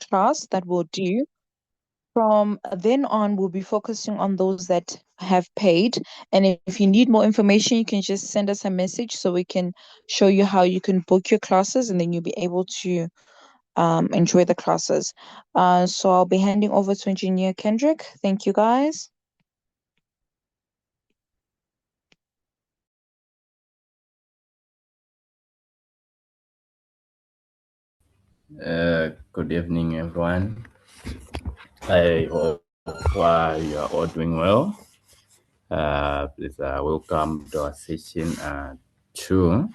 class that we'll do. From then on, we'll be focusing on those that have paid. And if you need more information, you can just send us a message so we can show you how you can book your classes, and then you'll be able to enjoy the classes. So I'll be handing over to Engineer Kendrick. Thank you, guys. Good evening, everyone. I hope you are all doing well. Please welcome to our session 2.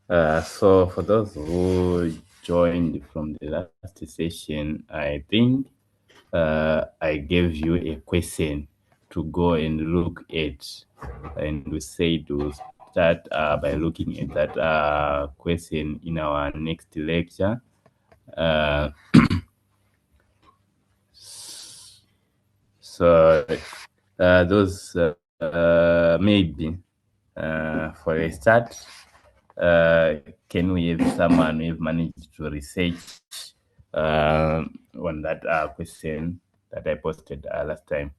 So, for those who joined from the last session, I think I gave you a question to go and look at, and we said to start by looking at that question in our next lecture. So those maybe for a start, can we have someone who have managed to research on that question that I posted last time?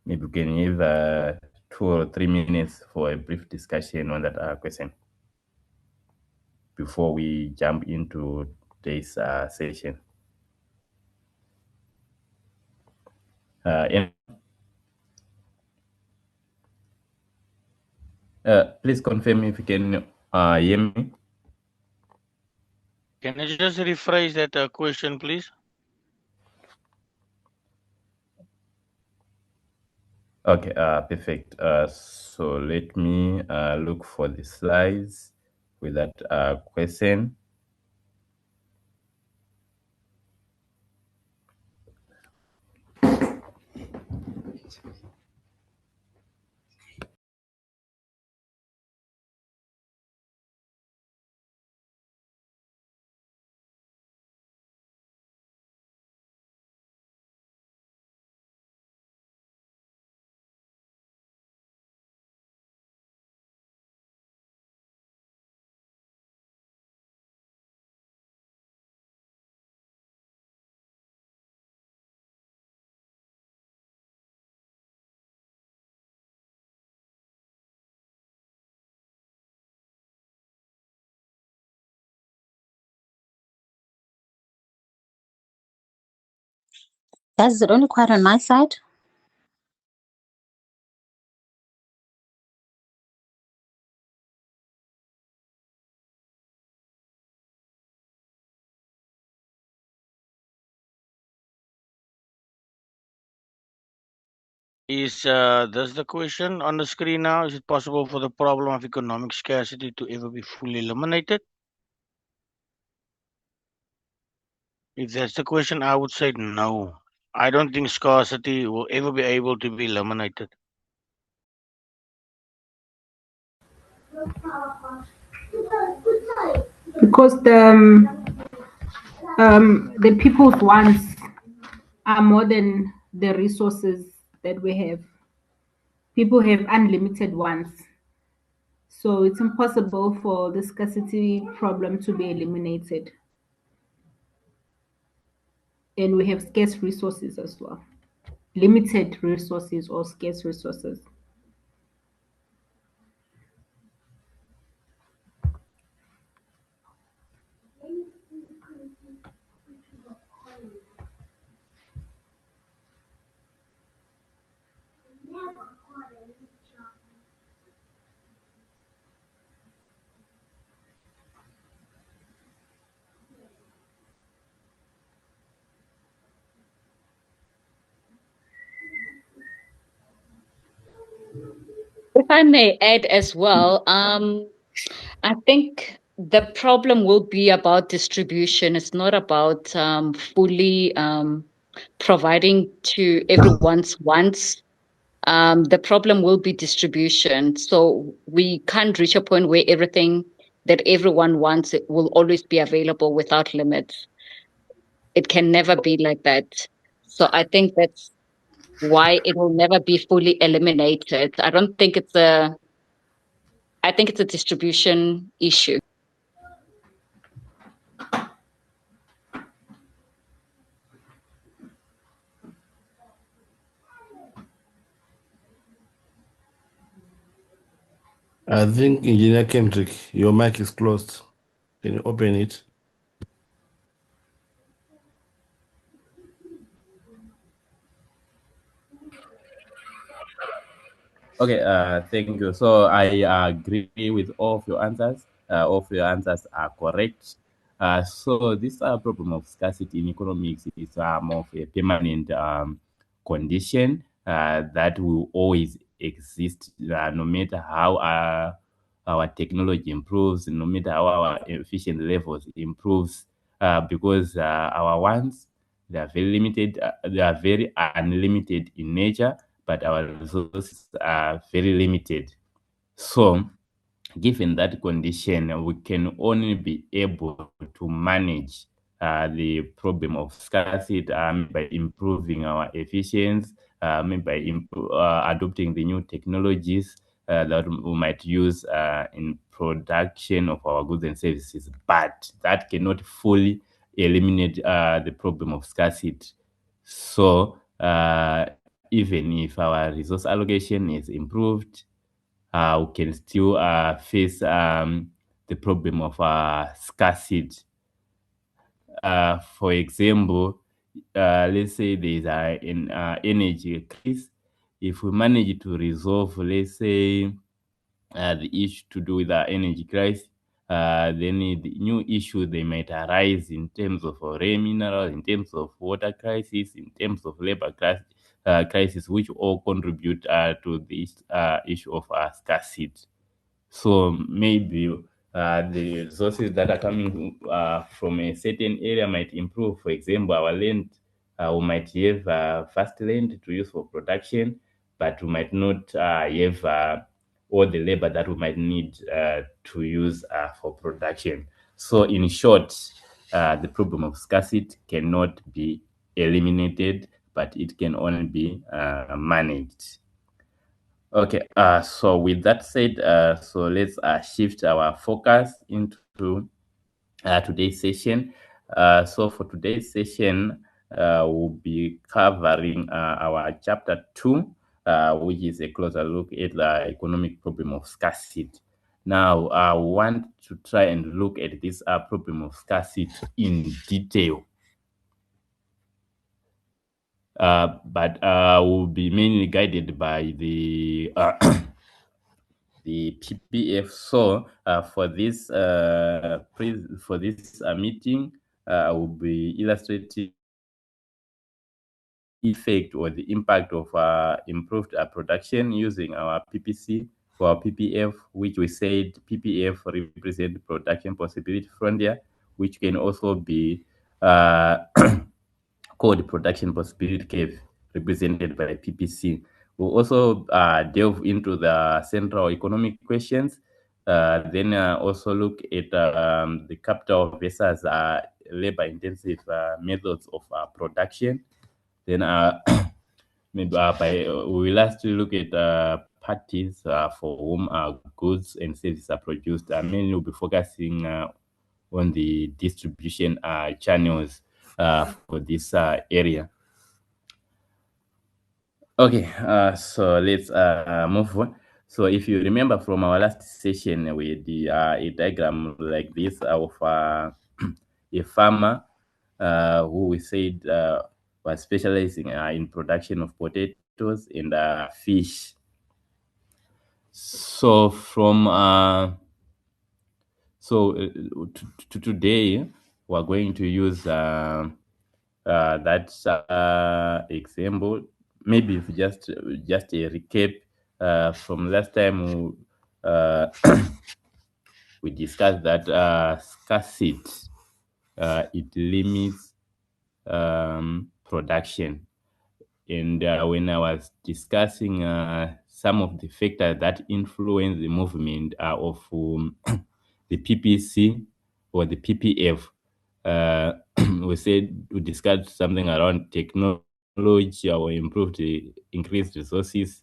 Maybe we can have 2 or 3 minutes for a brief discussion on that question before we jump into today's session. Please confirm if you can hear me. Can you just rephrase that question, please? Okay, perfect. So let me look for the slides with that question. Guys, is it only quiet on my side? Is this the question on the screen now? Is it possible for the problem of economic scarcity to ever be fully eliminated? If that's the question, I would say no. I don't think scarcity will ever be able to be eliminated. Because the people's wants are more than the resources that we have. People have unlimited wants. So it's impossible for the scarcity problem to be eliminated. And we have scarce resources as well. Limited resources or scarce resources. If I may add as well, I think the problem will be about distribution. It's not about fully providing to everyone's wants. The problem will be distribution. So we can't reach a point where everything that everyone wants it will always be available without limits. It can never be like that. So I think that's why it will never be fully eliminated. I think it's a distribution issue. I think Engineer Kendrick, your mic is closed. Can you open it? Okay, thank you. So I agree with all of your answers. All of your answers are correct. So this problem of scarcity in economics is more of a permanent condition that will always exist, no matter how our technology improves, no matter how our efficient levels improves, because our wants, they are very limited. They are very unlimited in nature, but our resources are very limited. So, given that condition, we can only be able to manage the problem of scarcity by improving our efficiency, by adopting the new technologies that we might use in production of our goods and services. But that cannot fully eliminate the problem of scarcity. So, even if our resource allocation is improved, we can still face the problem of scarcity. For example, let's say there's an energy crisis. If we manage to resolve, let's say, the issue to do with the energy crisis, then the new issue they might arise in terms of rare minerals, in terms of water crisis, in terms of labor crisis, which all contribute to this issue of scarcity. So maybe the resources that are coming from a certain area might improve. For example, our land, we might have fast land to use for production, but we might not have all the labor that we might need to use for production. So, in short, the problem of scarcity cannot be eliminated, but it can only be managed. Okay, so with that said, so let's shift our focus into today's session. So for today's session, we'll be covering our chapter 2, which is a closer look at the economic problem of scarcity. Now, I want to try and look at this problem of scarcity in detail. But we'll be mainly guided by the the PPF. So for this meeting, I will be illustrating effect or the impact of improved production using our PPC for our PPF, which we said PPF represent production possibility frontier, which can also be called production possibility curve, represented by PPC. We'll also delve into the central economic questions, then also look at the capital versus labor-intensive methods of production. Then maybe we will lastly look at parties for whom goods and services are produced. Mainly we'll be focusing on the distribution channels for this area. Okay, so let's move on. So if you remember from our last session, we did a diagram like this of a farmer who we said was specializing in production of potatoes and fish. So from today, we're going to use that example. Maybe if just a recap from last time, we discussed that scarcity it limits production. And when I was discussing some of the factors that influence the movement of the PPC or the PPF, we discussed something around technology or increased resources.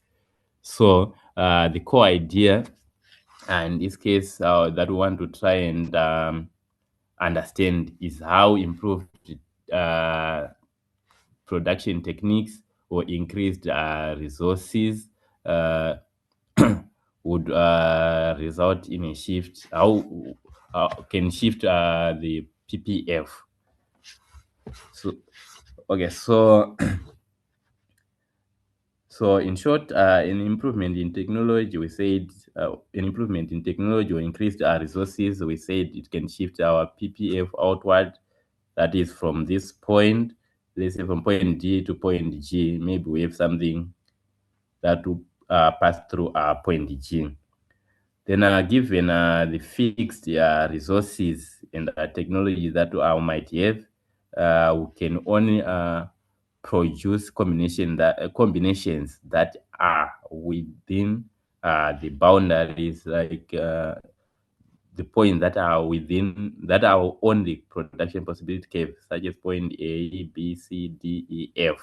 So the core idea, in this case, that we want to try and understand is how improved production techniques or increased resources would result in a shift. How can shift the PPF? So okay, so so in short, an improvement in technology, we said an improvement in technology or increased resources, we said it can shift our PPF outward. That is from this point, let's say from point D to point G. Maybe we have something that will pass through point G. Then given the fixed resources and technology that we might have, we can only produce combinations that are within the boundaries, like the points that are within, that are on the production possibility curve, such as point A, B, C, D, E, F.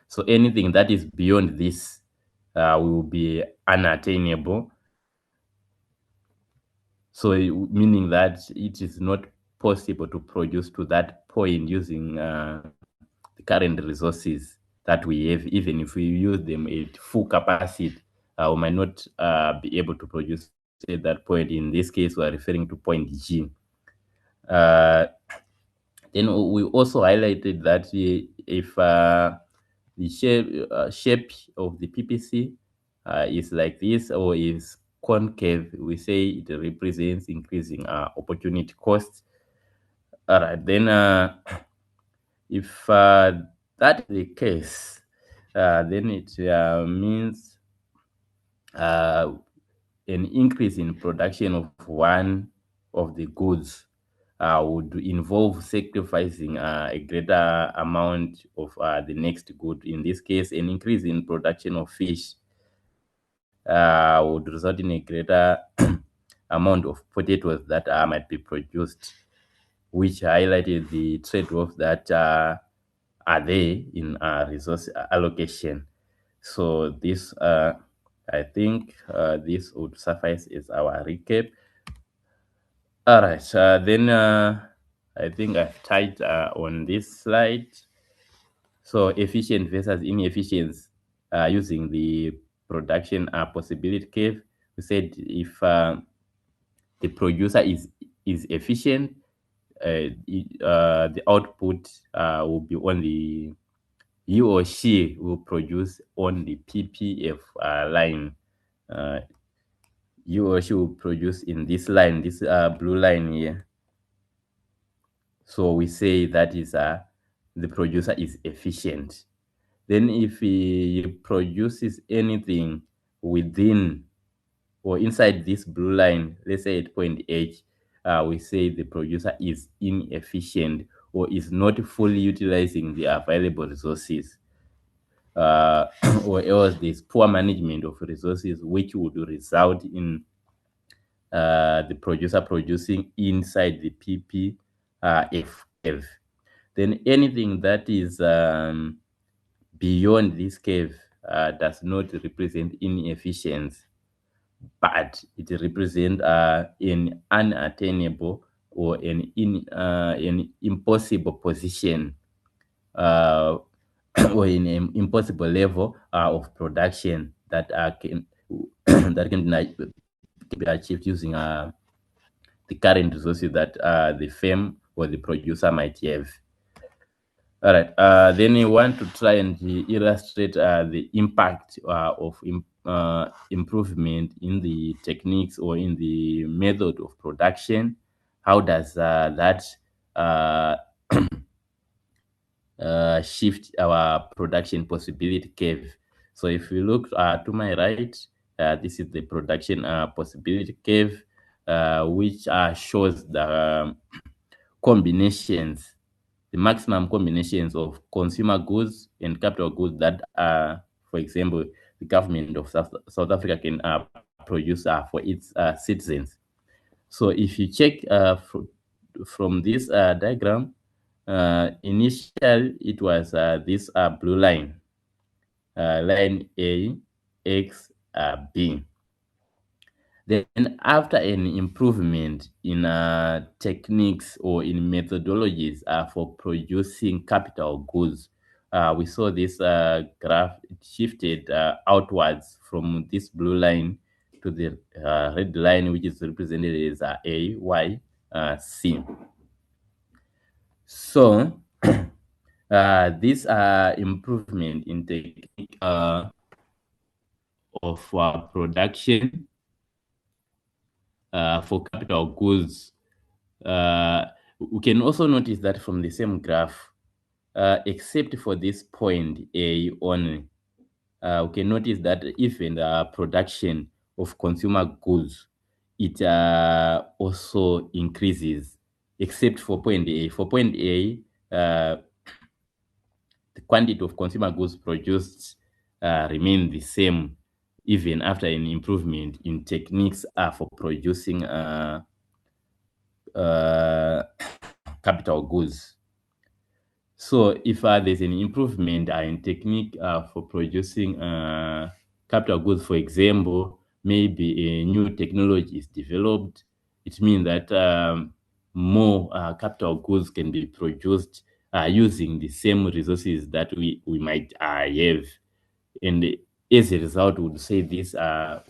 So anything that is beyond this will be unattainable. So meaning that it is not possible to produce to that point using the current resources that we have. Even if we use them at full capacity, we might not be able to produce at that point. In this case, we are referring to point G. Then we also highlighted that if the shape of the PPC is like this or is concave, we say it represents increasing opportunity cost. All right, then if that is the case, then it means an increase in production of one of the goods would involve sacrificing a greater amount of the next good. In this case, an increase in production of fish would result in a greater amount of potatoes that might be produced, which highlighted the trade-off that are there in resource allocation. So this, I think, this would suffice as our recap. All right, then I think I've typed on this slide. So efficient versus inefficient using the production possibility curve. We said if the producer is efficient, the output will be on the, he or she will produce on the PPF line. You or she will produce in this line, this blue line here. So we say that is the producer is efficient. Then if he produces anything within or inside this blue line, let's say at point H, we say the producer is inefficient or is not fully utilizing the available resources. Or else there's poor management of resources, which would result in the producer producing inside the PPF. Then anything that is beyond this curve does not represent inefficiency, but it represents an unattainable or an impossible position or in an impossible level of production that can that can be achieved using the current resources that the firm or the producer might have. All right. Then you want to try and illustrate the impact of improvement in the techniques or in the method of production. How does that shift our production possibility curve? So if you look to my right, this is the production possibility curve, which shows the combinations, the maximum combinations of consumer goods and capital goods that for example, the government of South Africa can produce for its citizens. So if you check from this diagram, initially it was this blue line, line A, X, B. Then after an improvement in techniques or in methodologies for producing capital goods, we saw this graph shifted outwards from this blue line to the red line, which is represented as A, Y, C. So these are improvement in technique of production for capital goods. We can also notice that from the same graph, except for this point A only, we can notice that even the production of consumer goods, it also increases, except for point A. For point A, the quantity of consumer goods produced remain the same even after an improvement in techniques for producing capital goods. So if there's an improvement in technique for producing capital goods, for example, maybe a new technology is developed, it means that more capital goods can be produced using the same resources that we might have. And as a result, would say this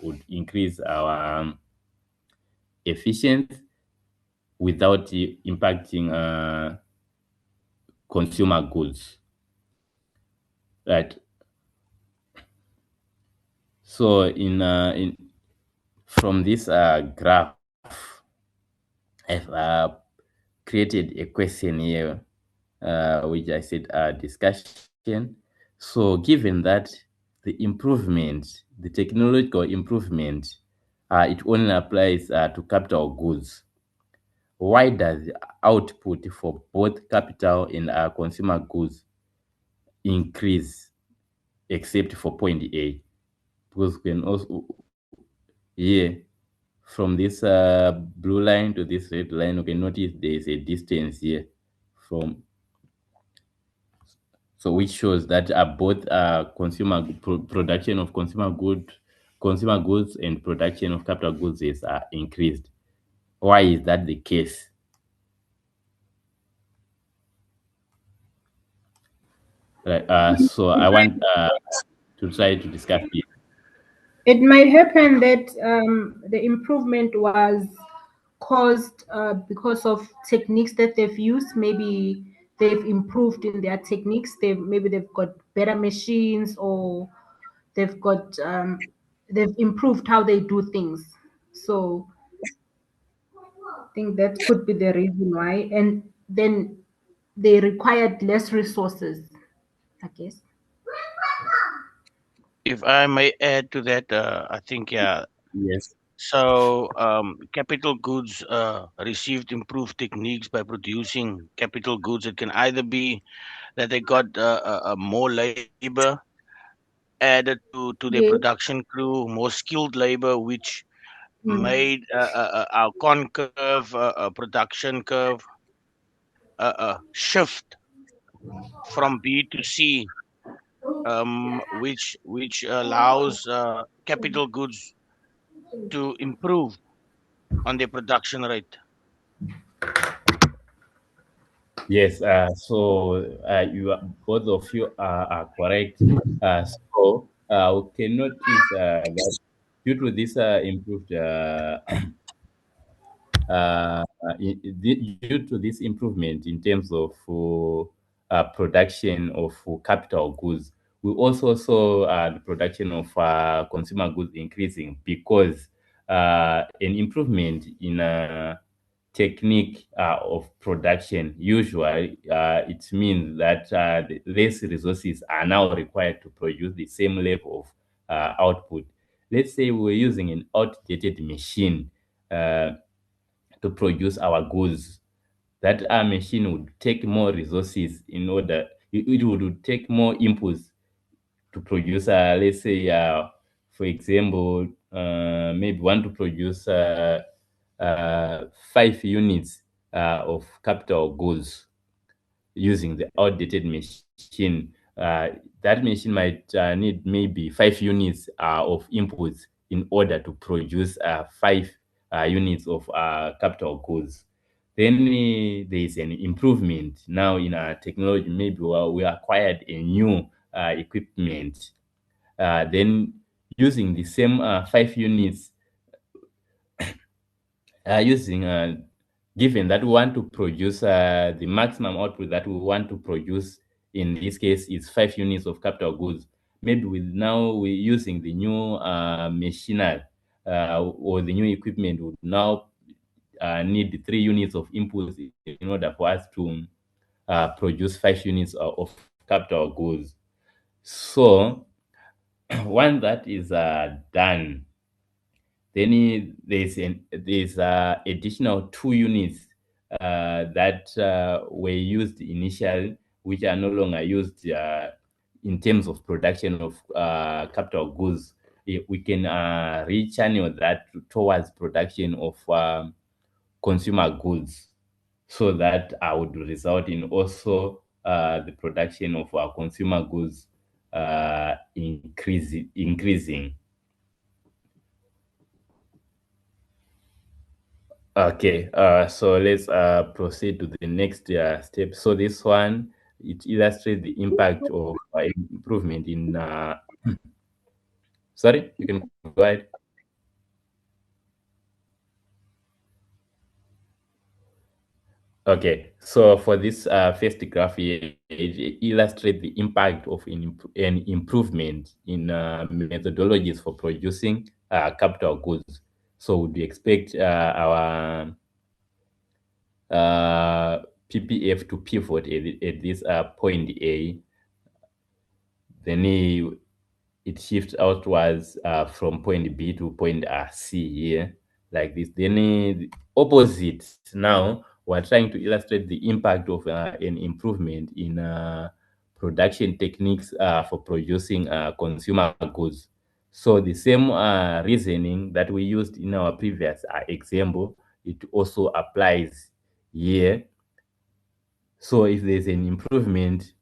would increase our efficiency without impacting consumer goods. Right. So in from this graph, I've created a question here, which I said discussion. So given that the improvement, the technological improvement, it only applies to capital goods, why does the output for both capital and consumer goods increase except for point A? Because we can also, yeah, from this blue line to this red line, you can notice there is a distance here from, so which shows that both production of consumer goods and production of capital goods is increased. Why is that the case? Right. So I want to try to discuss it. It might happen that the improvement was caused because of techniques that they've used. Maybe they've improved in their techniques. Maybe they've got better machines, or they've improved how they do things. So I think that could be the reason why. And then they required less resources, I guess. If I may add to that, I think, yeah. Yes. So, capital goods received improved techniques by producing capital goods. It can either be that they got more labor added to their Yes. production crew, more skilled labor, which made our concurve production curve shift from B to C, which allows capital goods to improve on their production rate. Yes, so both of you are correct. So we can notice that due to this improved due to this improvement in terms of production of capital goods, we also saw the production of consumer goods increasing because an improvement in technique of production, usually it means that less resources are now required to produce the same level of output. Let's say we're using an outdated machine to produce our goods. That our machine would take more resources it would take more inputs to produce, let's say, for example, maybe want to produce 5 units of capital goods using the outdated machine. That machine might need maybe 5 units of inputs in order to produce 5 units of capital goods. Then there is an improvement now in our technology. Maybe we acquired a new equipment. Then using the same 5 units given that we want to produce the maximum output that we want to produce, in this case is 5 units of capital goods. Maybe we're using the new machinery or the new equipment would now need 3 units of inputs in order for us to produce 5 units of capital goods. So once that is done, then there's additional 2 units that were used initially, which are no longer used in terms of production of capital goods. We can rechannel that towards production of consumer goods, so that would result in also the production of our consumer goods increasing. Okay, so let's proceed to the next step. So this one, it illustrates the impact of improvement in. Sorry, you can go ahead. Okay, so for this first graph here, it illustrates the impact of an improvement in methodologies for producing capital goods. So would we expect our PPF to pivot at this point A, then it shifts outwards from point B to point C here, like this. Then the opposite, now we're trying to illustrate the impact of an improvement in production techniques for producing consumer goods. So the same reasoning that we used in our previous example, it also applies here. So if there's an improvement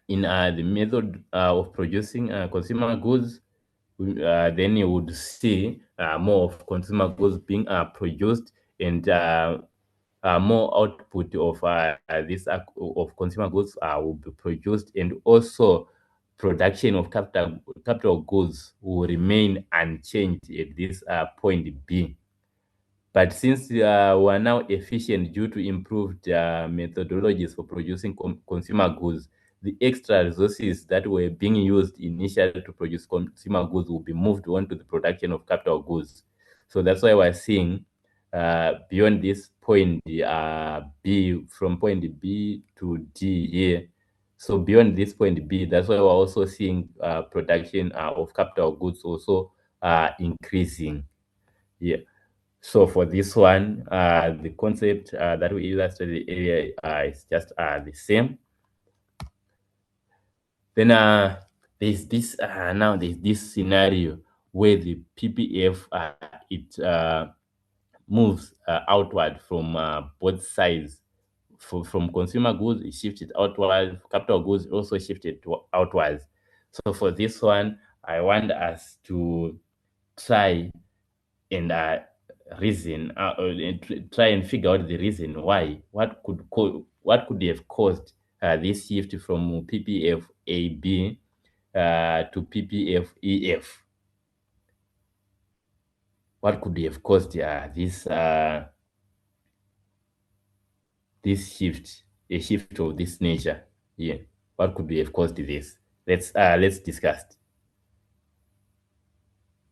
in the method of producing consumer goods, then you would see more of consumer goods being produced, and more output of this of consumer goods will be produced, and also production of capital goods will remain unchanged at this point B. But since we are now efficient due to improved methodologies for producing consumer goods, the extra resources that were being used initially to produce consumer goods will be moved on to the production of capital goods. So that's why we're seeing beyond this point B, from point B to D here. So beyond this point B, that's why we're also seeing production of capital goods also increasing. Yeah. So for this one, the concept that we illustrated earlier is just the same. Then there's this scenario where the PPF it moves outward from both sides. From consumer goods, it shifted outward. Capital goods also shifted outwards. So for this one, I want us to try and reason try and figure out the reason why. What could have caused this shift from PPF AB to PPF EF? What could have caused this shift, a shift of this nature? Yeah, what could have caused this? Let's discuss.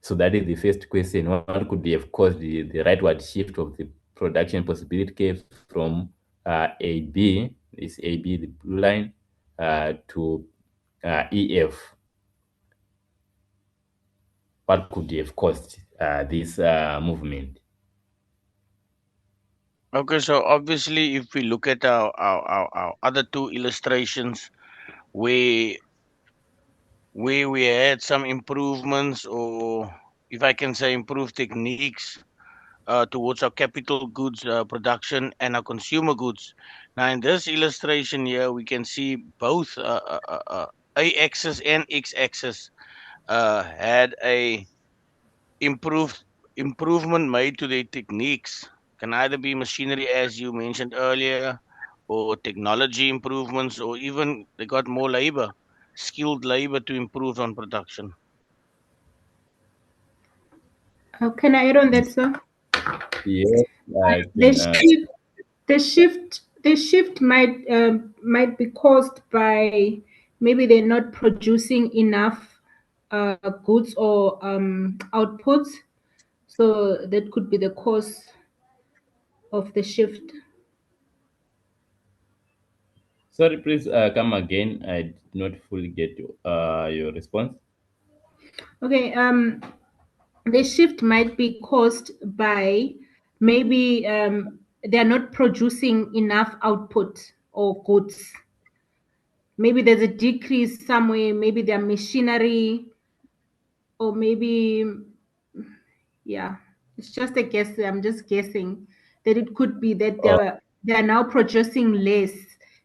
So that is the first question. What could have caused the rightward shift of the production possibility curve from AB, this AB, the blue line, to EF? What could have caused this movement? Okay, so obviously, if we look at our other two illustrations, where we had some improvements, or if I can say improved techniques towards our capital goods production and our consumer goods. Now, in this illustration here, we can see both y-axis and x-axis had a improvement made to their techniques. Can either be machinery, as you mentioned earlier, or technology improvements, or even they got more labor, skilled labor to improve on production. Can I add on that, sir? Yes, I The can. shift, the shift might be caused by maybe they're not producing enough goods or outputs. So that could be the cause of the shift. Sorry, please come again. I did not fully get your response. Okay, the shift might be caused by maybe they're not producing enough output or goods. Maybe there's a decrease somewhere, maybe their machinery, or maybe, yeah, it's just a guess. I'm just guessing that it could be that Oh, they're now producing less.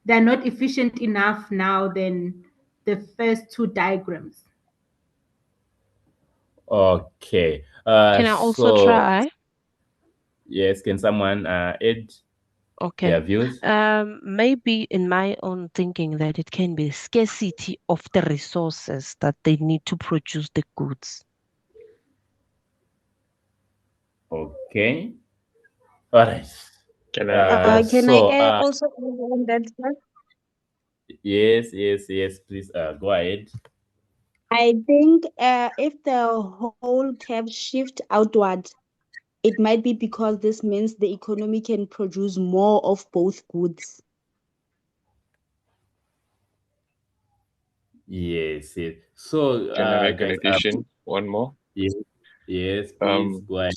They're not efficient enough now than the first two diagrams. okay. Can I also So try? yes, can someone add Okay. their views? Maybe in my own thinking that it can be scarcity of the resources that they need to produce the goods. Okay. All right. Can I add? Can I So also add on that, sir? yes. Please go ahead. I think if the whole curve shift outward, it might be because this means the economy can produce more of both goods. Yes. So Can I make an guys, addition? One more. yes, yes, please Um, go ahead.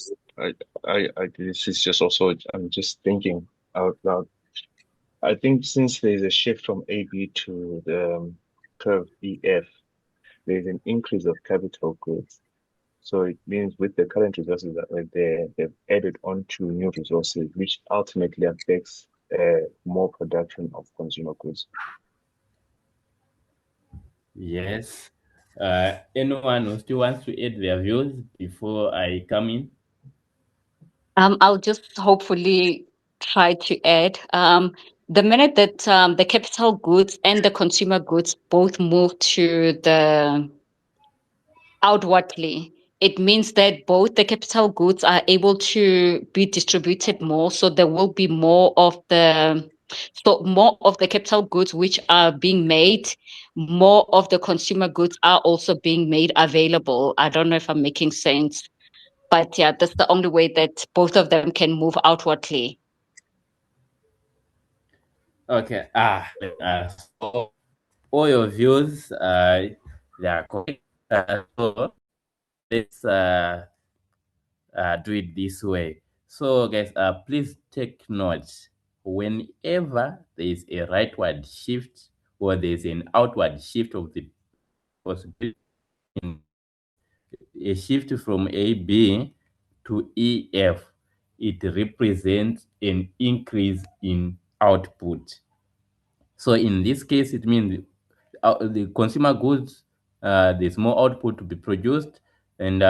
this is just also, I'm just thinking out loud. I think since there's a shift from AB to the curve EF, there's an increase of capital goods. So it means with the current resources that were there, they've added on to new resources, which ultimately affects more production of consumer goods. Yes. Anyone who still wants to add their views before I come in? I'll just hopefully try to add. The minute that the capital goods and the consumer goods both move to the outwardly, it means that both the capital goods are able to be distributed more. So there will be more of the capital goods which are being made, more of the consumer goods are also being made available. I don't know if I'm making sense. But yeah, that's the only way that both of them can move outwardly. Okay. So all your views, they are correct. So let's do it this way. So, guys, please take note. Whenever there is a rightward shift or there is an outward shift of the possibility, a shift from AB to EF, it represents an increase in output. So in this case, it means the consumer goods, there's more output to be produced, and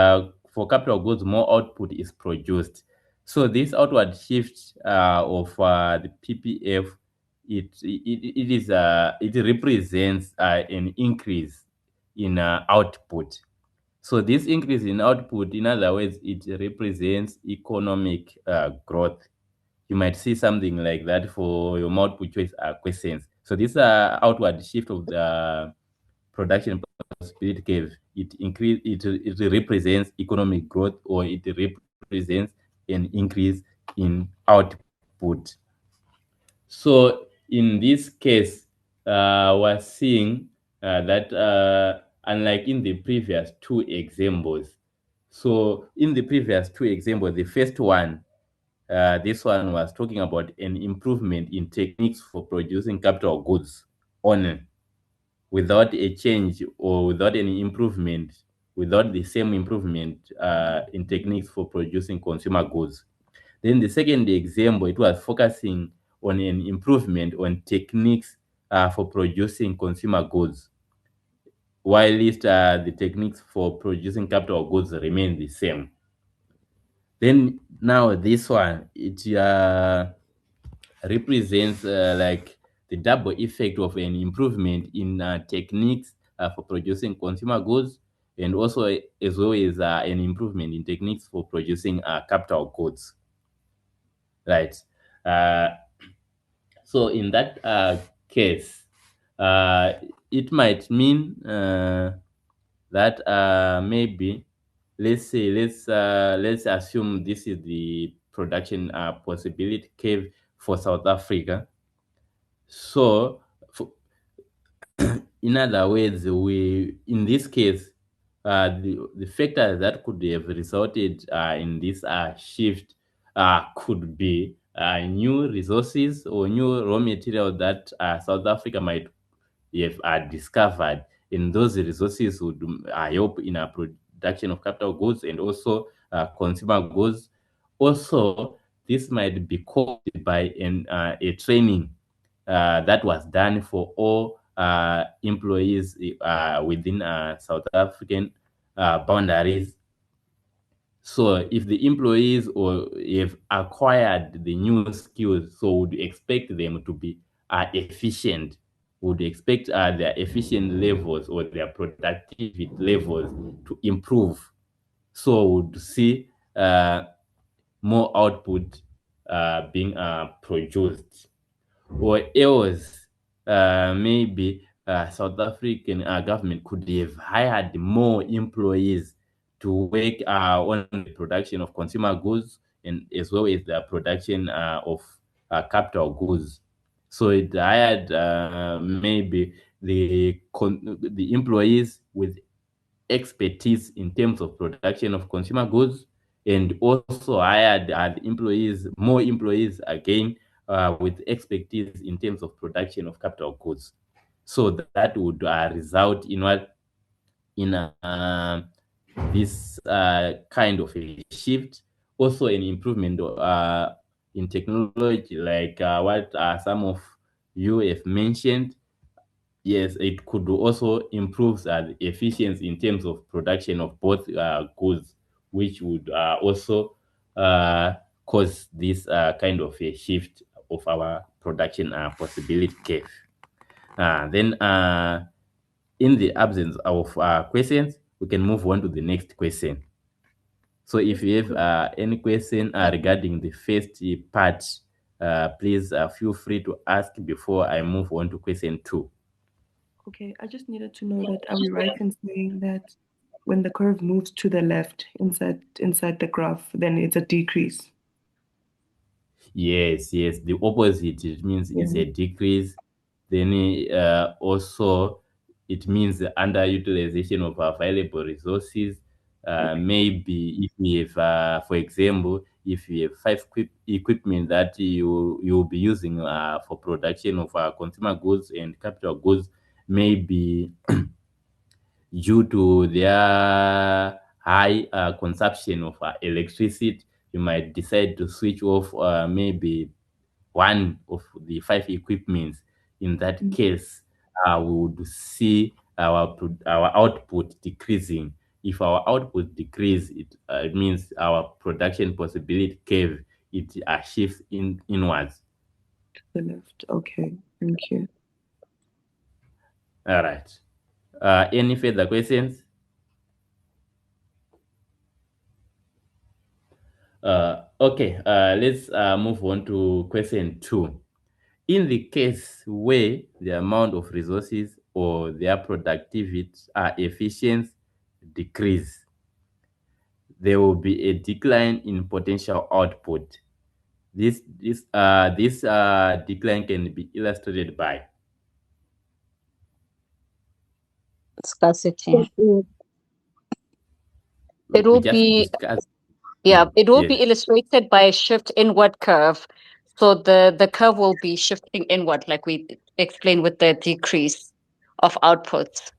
for capital goods, more output is produced. So this outward shift of the PPF, it represents an increase in output. So this increase in output, in other words, it represents economic growth. You might see something like that for your multiple choice questions. So this outward shift of the production possibility curve, it represents economic growth, or it represents an increase in output. So in this case, we're seeing that unlike in the previous two examples, so in the previous two examples, the first one, this one was talking about an improvement in techniques for producing capital goods only, without a change or without any improvement, without the same improvement in techniques for producing consumer goods. Then the second example, it was focusing on an improvement on techniques for producing consumer goods, while the techniques for producing capital goods remain the same. Then now this one, it represents like the double effect of an improvement in techniques for producing consumer goods, and also as well as an improvement in techniques for producing capital goods. right? Uh, so in that case, uh, it might mean that maybe let's assume this is the production possibility cave for South Africa. So for, in other words, we in this case, the factors that could have resulted in this shift could be new resources or new raw material that South Africa might have discovered, and those resources would help in a production of capital goods and also consumer goods. Also, this might be caused by a training that was done for all employees within South African boundaries. So if the employees or have acquired the new skills, so would expect them to be efficient, would expect their efficient levels or their productivity levels to improve. So would see more output being produced, or else maybe South African government could have hired more employees to work on the production of consumer goods and as well as the production of capital goods. So it hired maybe the employees with expertise in terms of production of consumer goods, and also hired more employees again with expertise in terms of production of capital goods. So that would result in what in this kind of a shift, also an improvement in technology, like what some of you have mentioned. Yes, it could also improve the efficiency in terms of production of both goods, which would also uh, cause this kind of a shift of our production possibility curve. Then, in the absence of questions, we can move on to the next question. So, if you have any question regarding the first part, please feel free to ask before I move on to question two. Okay, I just needed to know that are we right in saying that when the curve moves to the left inside the graph, then it's a decrease? Yes, yes. The opposite, it means it's Yeah. a decrease. Then also it means the underutilization of available resources. Maybe if we have, for example, if you have five equipment that you'll be using for production of consumer goods and capital goods, maybe due to their high consumption of electricity, you might decide to switch off maybe one of the five equipments. In that case, we would see our output decreasing. If our output decrease, it means our production possibility curve it shifts inwards. To the left. Okay, thank you. All right. Any further questions? Okay, let's move on to question two. In the case where the amount of resources or their productivity efficiency decrease, there will be a decline in potential output. This decline can be illustrated by Scarcity. Mm. It we will just be, discussed. yeah, it will be Yes. illustrated by a shift inward curve. So the curve will be shifting inward, like we explained with the decrease of outputs.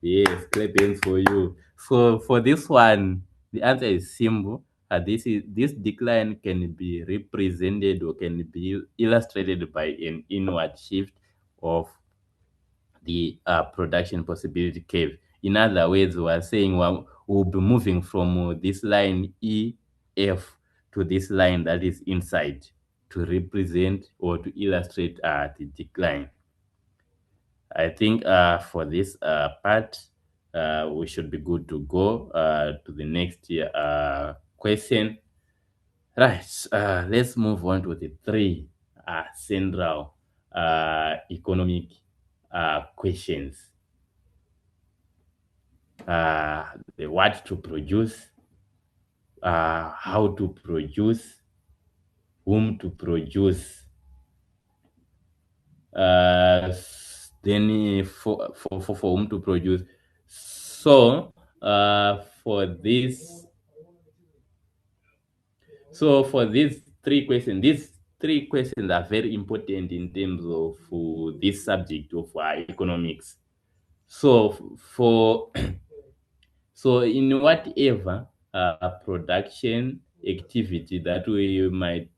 Yes, clappings for you. So for this one, the answer is simple. This decline can be represented or can be illustrated by an inward shift of the production possibility curve. In other words, we are saying we'll be moving from this line EF to this line that is inside to represent or to illustrate the decline. I think for this part, we should be good to go to the next question. Right. Let's move on to the three central economic questions. The what to produce, how to produce, whom to produce. Then for whom to produce. So for this, so for these three questions are very important in terms of this subject of economics. So for so in whatever production activity that we might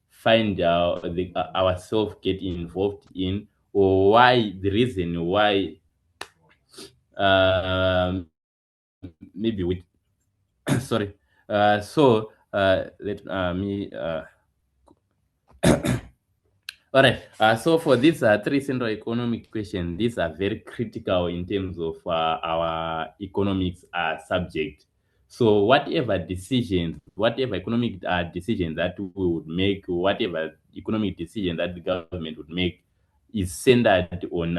find ourselves get involved in, or why the reason why maybe with sorry. Let me All right. So for these three central economic questions, these are very critical in terms of our economics subject. So whatever economic decisions that we would make, whatever economic decision that the government would make, is centered on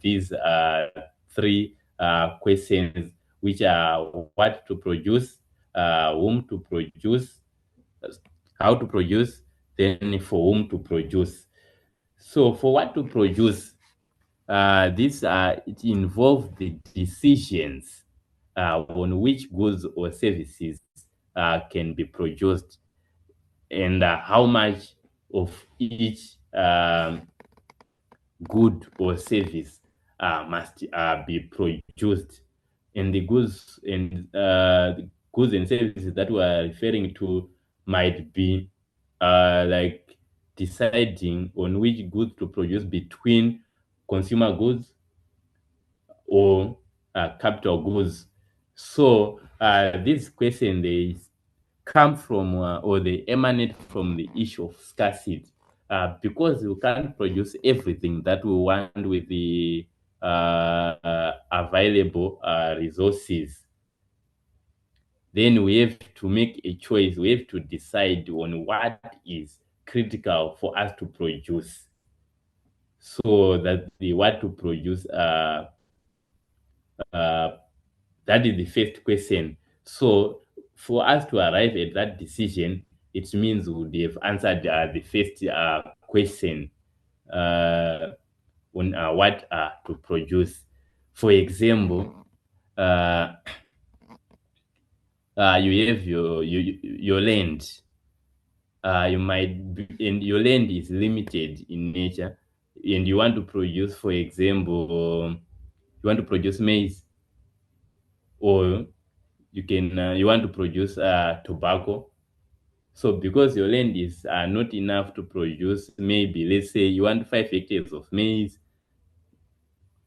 these three questions, which are what to produce, whom to produce, how to produce, then for whom to produce. So for what to produce, it involves the decisions on which goods or services can be produced, and how much of each good or service must be produced. And the goods and services that we are referring to might be like deciding on which goods to produce between consumer goods or capital goods. So this question, they come from or they emanate from the issue of scarcity, because we can't produce everything that we want with the available resources. Then we have to make a choice. We have to decide on what is critical for us to produce, so that the what to produce uh, that is the first question. So for us to arrive at that decision, it means we would have answered the first question on what to produce. For example, uh, you have your land. And your land is limited in nature, and you want to produce, for example, you want to produce maize, or you want to produce tobacco. So because your land is not enough to produce, maybe let's say you want 5 hectares of maize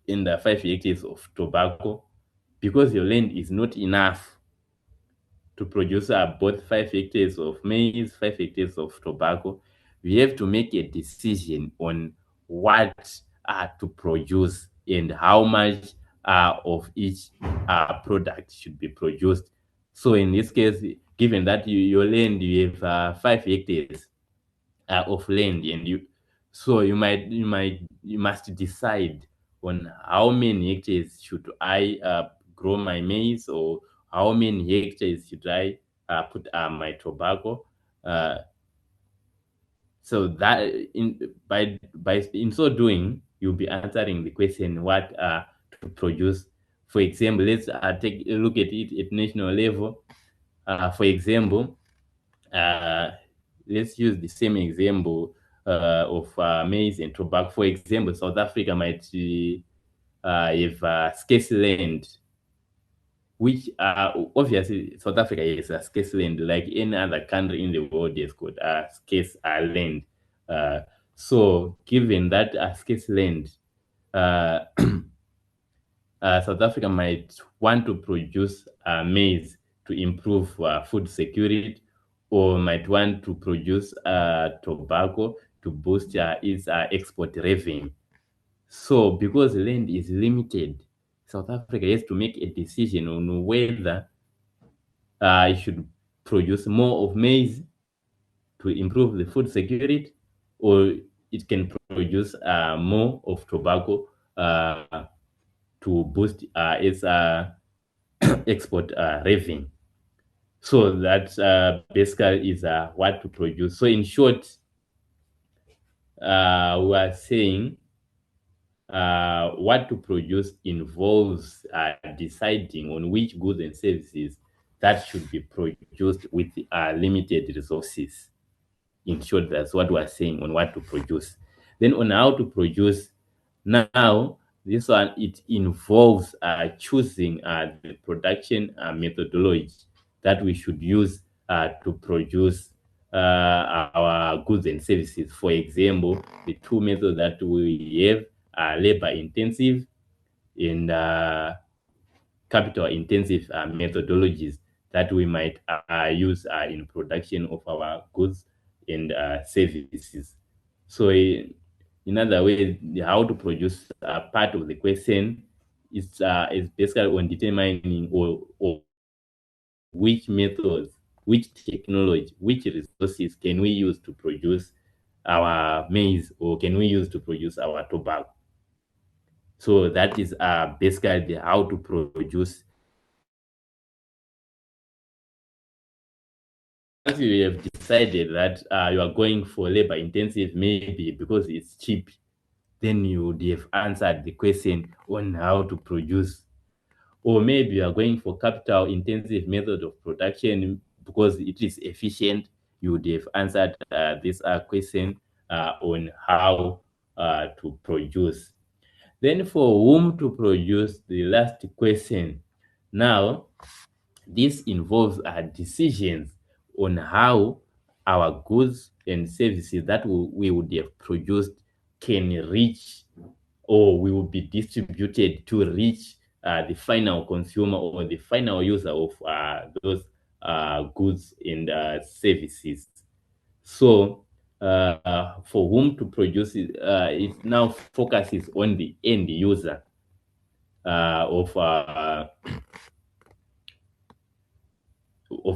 and 5 hectares of tobacco, because your land is not enough to produce both 5 hectares of maize, 5 hectares of tobacco, we have to make a decision on what to produce and how much of each product should be produced. So in this case, given that your land, you have 5 hectares of land, and you must decide on how many hectares should I grow my maize, or how many hectares should I put my tobacco. Uh, so that by in so doing, you'll be answering the question what to produce. For example, let's take a look at it at national level. For example, uh, let's use the same example of maize and tobacco. For example, South Africa might have scarce land, which obviously South Africa is a scarce land, like any other country in the world has got scarce land. Uh, so, given that scarce land, uh, South Africa might want to produce maize to improve food security, or might want to produce tobacco to boost its export revenue. So, because land is limited, South Africa has to make a decision on whether it should produce more of maize to improve the food security, or it can produce more of tobacco to boost its export revenue. So that basically is what to produce. So in short, we are saying what to produce involves deciding on which goods and services that should be produced with limited resources. In short, that's what we're saying on what to produce. Then on how to produce, now this one, it involves choosing the production methodology that we should use to produce our goods and services. For example, the two methods that we have are labor intensive and capital intensive methodologies that we might use in production of our goods and services. So, in other words, how to produce part of the question is basically on determining or which methods, which technology, which resources can we use to produce our maize, or can we use to produce our tobacco. So that is basically how to produce. Once you have decided that you are going for labor intensive, maybe because it's cheap, then you would have answered the question on how to produce. Or maybe you are going for capital intensive method of production because it is efficient, you would have answered this question on how to produce. Then for whom to produce, the last question. Now, this involves decisions on how our goods and services that we would have produced can reach, or we will be distributed to reach the final consumer or the final user of those goods and services. So, for whom to produce it now focuses on the end user of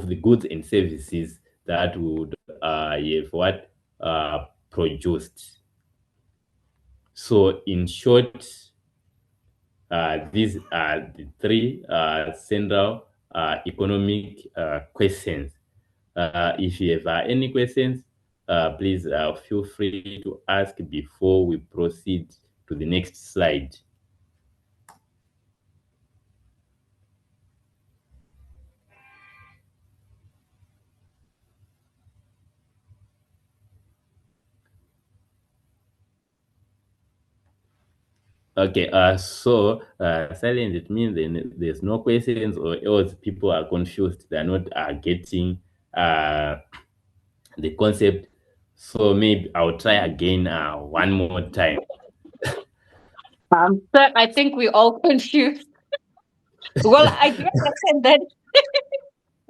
the goods and services that would have what produced. So, in short, these are the three central economic questions. If you have any questions, please feel free to ask before we proceed to the next slide. Okay, silent, it means then there's no questions, or else people are confused. They're not getting the concept. So maybe I'll try again one more time. Sir, I think we're all confused. Well, I do understand that.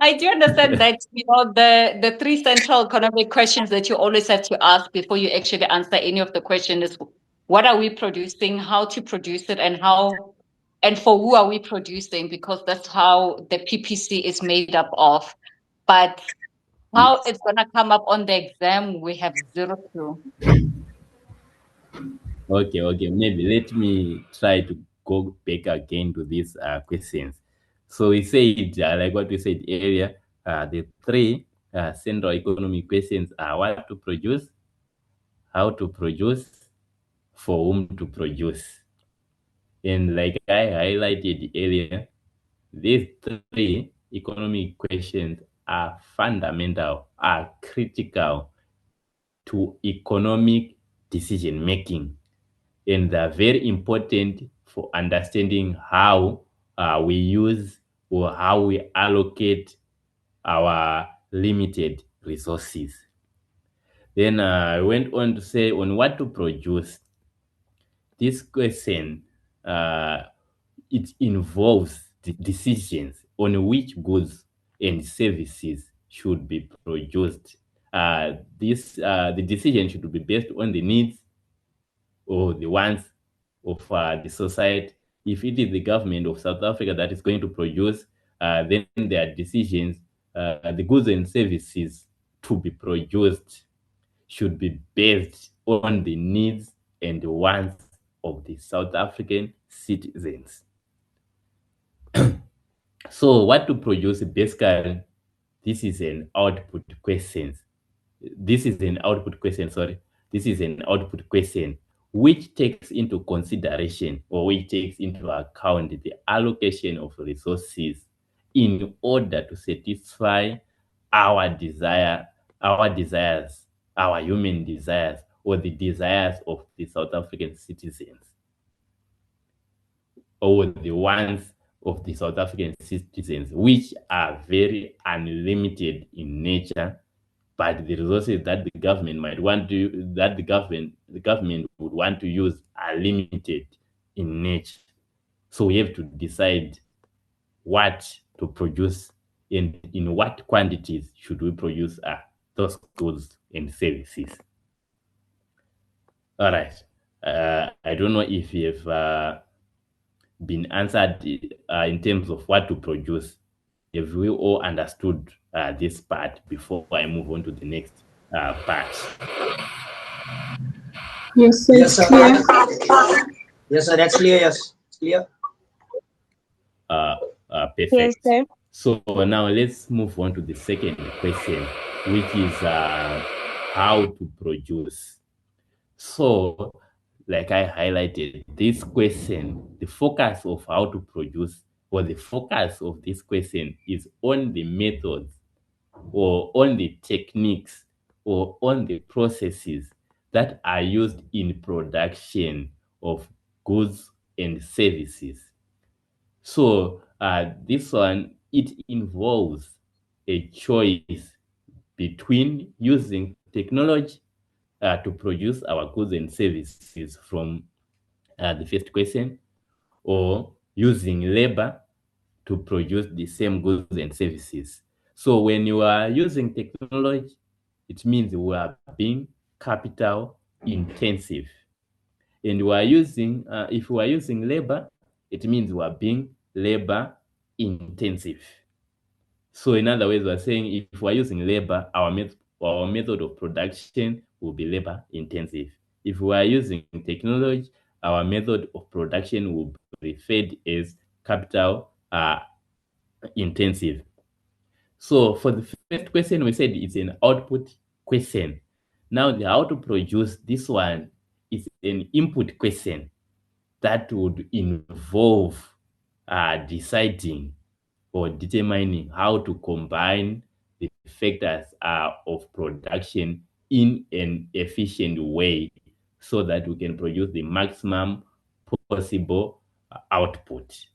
I do understand that, the three central economic questions that you always have to ask before you actually answer any of the questions is, what are we producing, how to produce it, and for who are we producing? Because that's how the PPC is made up of. But how it's gonna come up on the exam, we have zero clue. Okay. Maybe let me try to go back again to these questions. So we said, like what we said earlier, the three central economic questions are what to produce, how to produce, for whom to produce. And like I highlighted earlier, these three economic questions are fundamental, are critical to economic decision making. And they're very important for understanding how we use or how we allocate our limited resources. Then I went on to say on what to produce. This question, it involves the decisions on which goods and services should be produced. The decision should be based on the needs or the wants of the society. If it is the government of South Africa that is going to produce, then their decisions the goods and services to be produced should be based on the needs and the wants of the South African citizens. So what to produce basically, this is an output question. This is an output question, sorry. This is an output question which takes into consideration or which takes into account the allocation of resources in order to satisfy our desire, our desires, our human desires, or the desires of the South African citizens, or the ones of the South African citizens, which are very unlimited in nature, but the resources that the government might want to that the government would want to use are limited in nature. So we have to decide what to produce and in what quantities should we produce those goods and services. All right. I don't know if you've been answered in terms of what to produce. Have we all understood this part before I move on to the next part? Yes, so Yes, it's sir. clear. Yes, sir. That's clear. Yes, it's clear. Perfect. Yes, sir. So now let's move on to the second question, which is how to produce. So, like I highlighted, this question, the focus of how to produce, or the focus of this question is on the methods or on the techniques or on the processes that are used in production of goods and services. So this one, it involves a choice between using technology to produce our goods and services from the first question, or using labor to produce the same goods and services. So when you are using technology, it means we are being capital intensive. And we are using, if we are using labor, it means we are being labor intensive. So in other words, we're saying if we're using labor, our method of production will be labor intensive. If we are using technology, our method of production will be referred as capital intensive. So for the first question, we said it's an output question. Now the how to produce this one is an input question that would involve deciding or determining how to combine the factors of production in an efficient way so that we can produce the maximum possible output.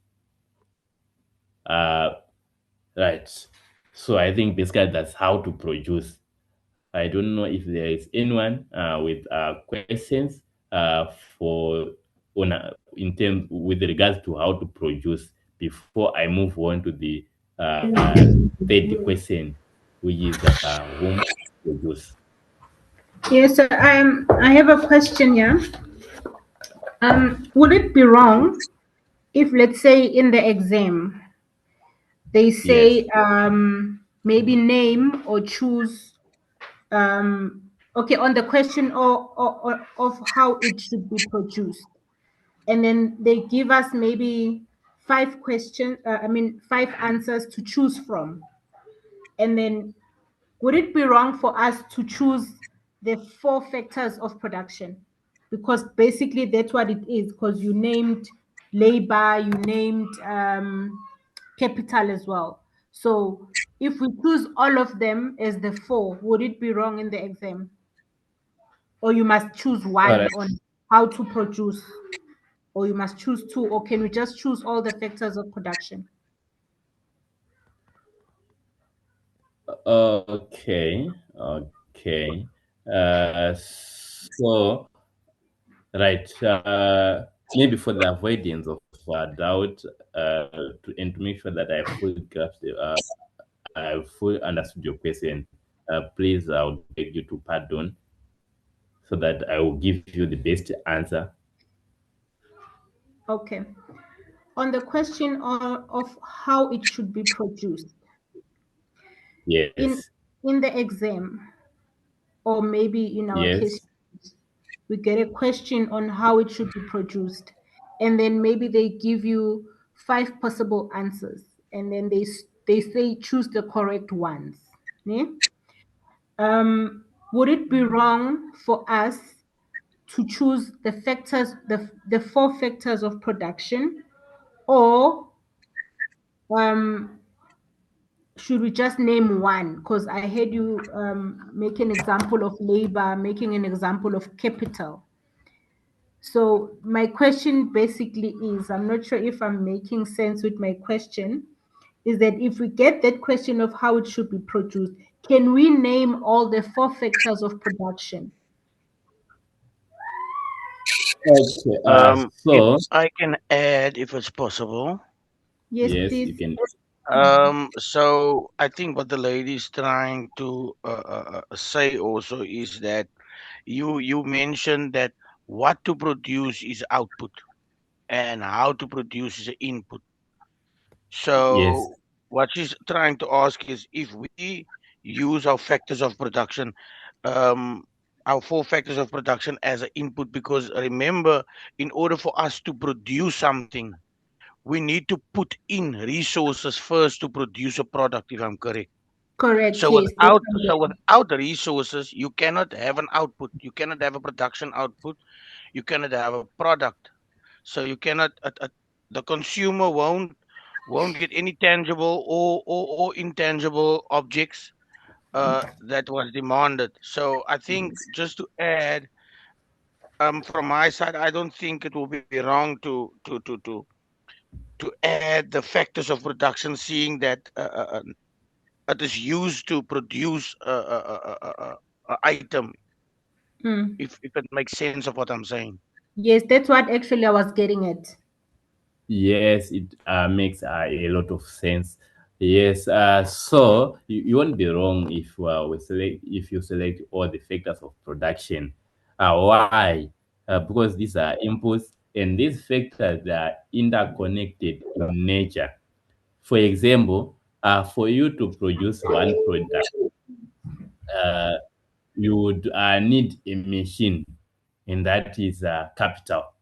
Right. So I think basically that's how to produce. I don't know if there is anyone with questions for in terms with regards to how to produce before I move on to the third question, which is whom produce. Yes, so I have a question here. Would it be wrong if, let's say, in the exam, they say Yes. maybe name or choose okay, on the question or of how it should be produced, and then they give us maybe five answers to choose from, and then would it be wrong for us to choose the four factors of production? Because basically that's what it is, because you named labor, you named capital as well. So if we choose all of them as the four, would it be wrong in the exam? Or you must choose All one right. on how to produce, or you must choose two, or can we just choose all the factors of production? Okay. Okay. So right. Maybe for the avoidance of doubt, and to make sure that I fully grasp I fully understood your question. Please, I would beg you to pardon so that I will give you the best answer. Okay. On the question of how it should be produced, Yes. In the exam, or maybe in our case, Yes. we get a question on how it should be produced, and then maybe they give you 5 possible answers, and then they say choose the correct ones. Ne? Would it be wrong for us to choose the factors, the 4 factors of production, or should we just name one? Because I heard you make an example of labor, making an example of capital. So my question basically is, I'm not sure if I'm making sense with my question, is that if we get that question of how it should be produced, can we name all the 4 factors of production? Okay. If So I can add, if it's possible. Yes, yes, you please. can. So I think what the lady is trying to say also is that you mentioned that what to produce is output and how to produce is input. Yes. So what she's trying to ask is if we use our factors of production, um, our 4 factors of production as an input, because remember, in order for us to produce something, we need to put in resources first to produce a product, if I'm correct. Correct. So Yes. That's without the resources, you cannot have an output. You cannot have a production output. You cannot have a product. So you cannot. The consumer won't get any tangible or intangible objects that was demanded. So I think just to add, from my side, I don't think it will be wrong to add the factors of production, seeing that it is used to produce a item. Mm. If it makes sense of what I'm saying. Yes, that's what actually I was getting at. Yes, it makes a lot of sense. Yes, so you won't be wrong if you select all the factors of production. Why? Because these are inputs, and these factors are interconnected in nature. For example, for you to produce one product, uh, you would need a machine, and that is capital.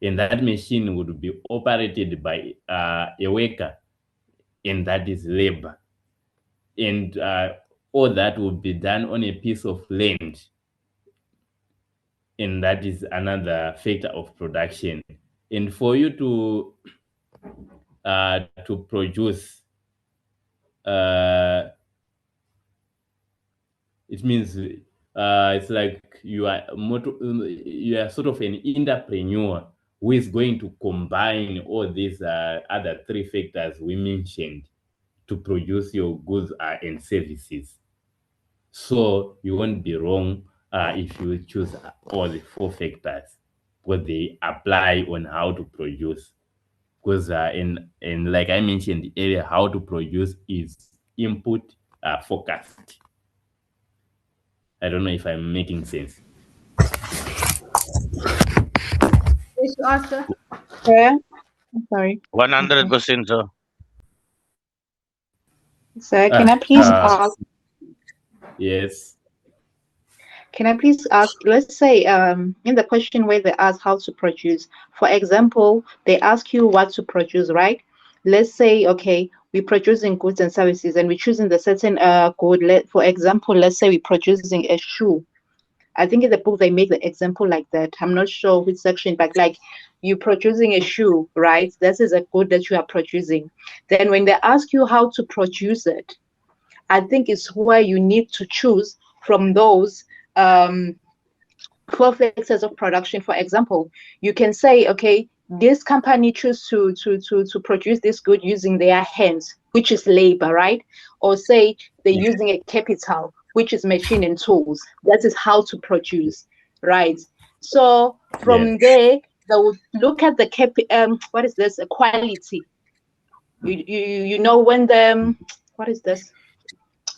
And that machine would be operated by a worker, and that is labor. And all that would be done on a piece of land, and that is another factor of production. And for you to produce, uh, it means it's like you are sort of an entrepreneur who is going to combine all these other 3 factors we mentioned to produce your goods and services. So you won't be wrong if you choose all the 4 factors, because they apply on how to produce. Because in like I mentioned earlier, how to produce is input focused. I don't know if I'm making sense. Yes, Arthur. Yeah, I'm sorry. 100%, sir. So Uh, can I please uh, ask? yes. Can I please ask? Let's say in the question where they ask how to produce, for example, they ask you what to produce, right? Let's say, okay, we're producing goods and services, and we're choosing the certain good. For example, let's say we're producing a shoe. I think in the book they make the example like that. I'm not sure which section, but like you're producing a shoe, right? This is a good that you are producing. Then when they ask you how to produce it, I think it's where you need to choose from those 4 factors of production. For example, you can say, okay, this company choose to produce this good using their hands, which is labor, right? Or say they're using a capital, which is machine and tools. That is how to produce, right? So Yes. from there, they will look at the what is this? Quality. You know when the what is this?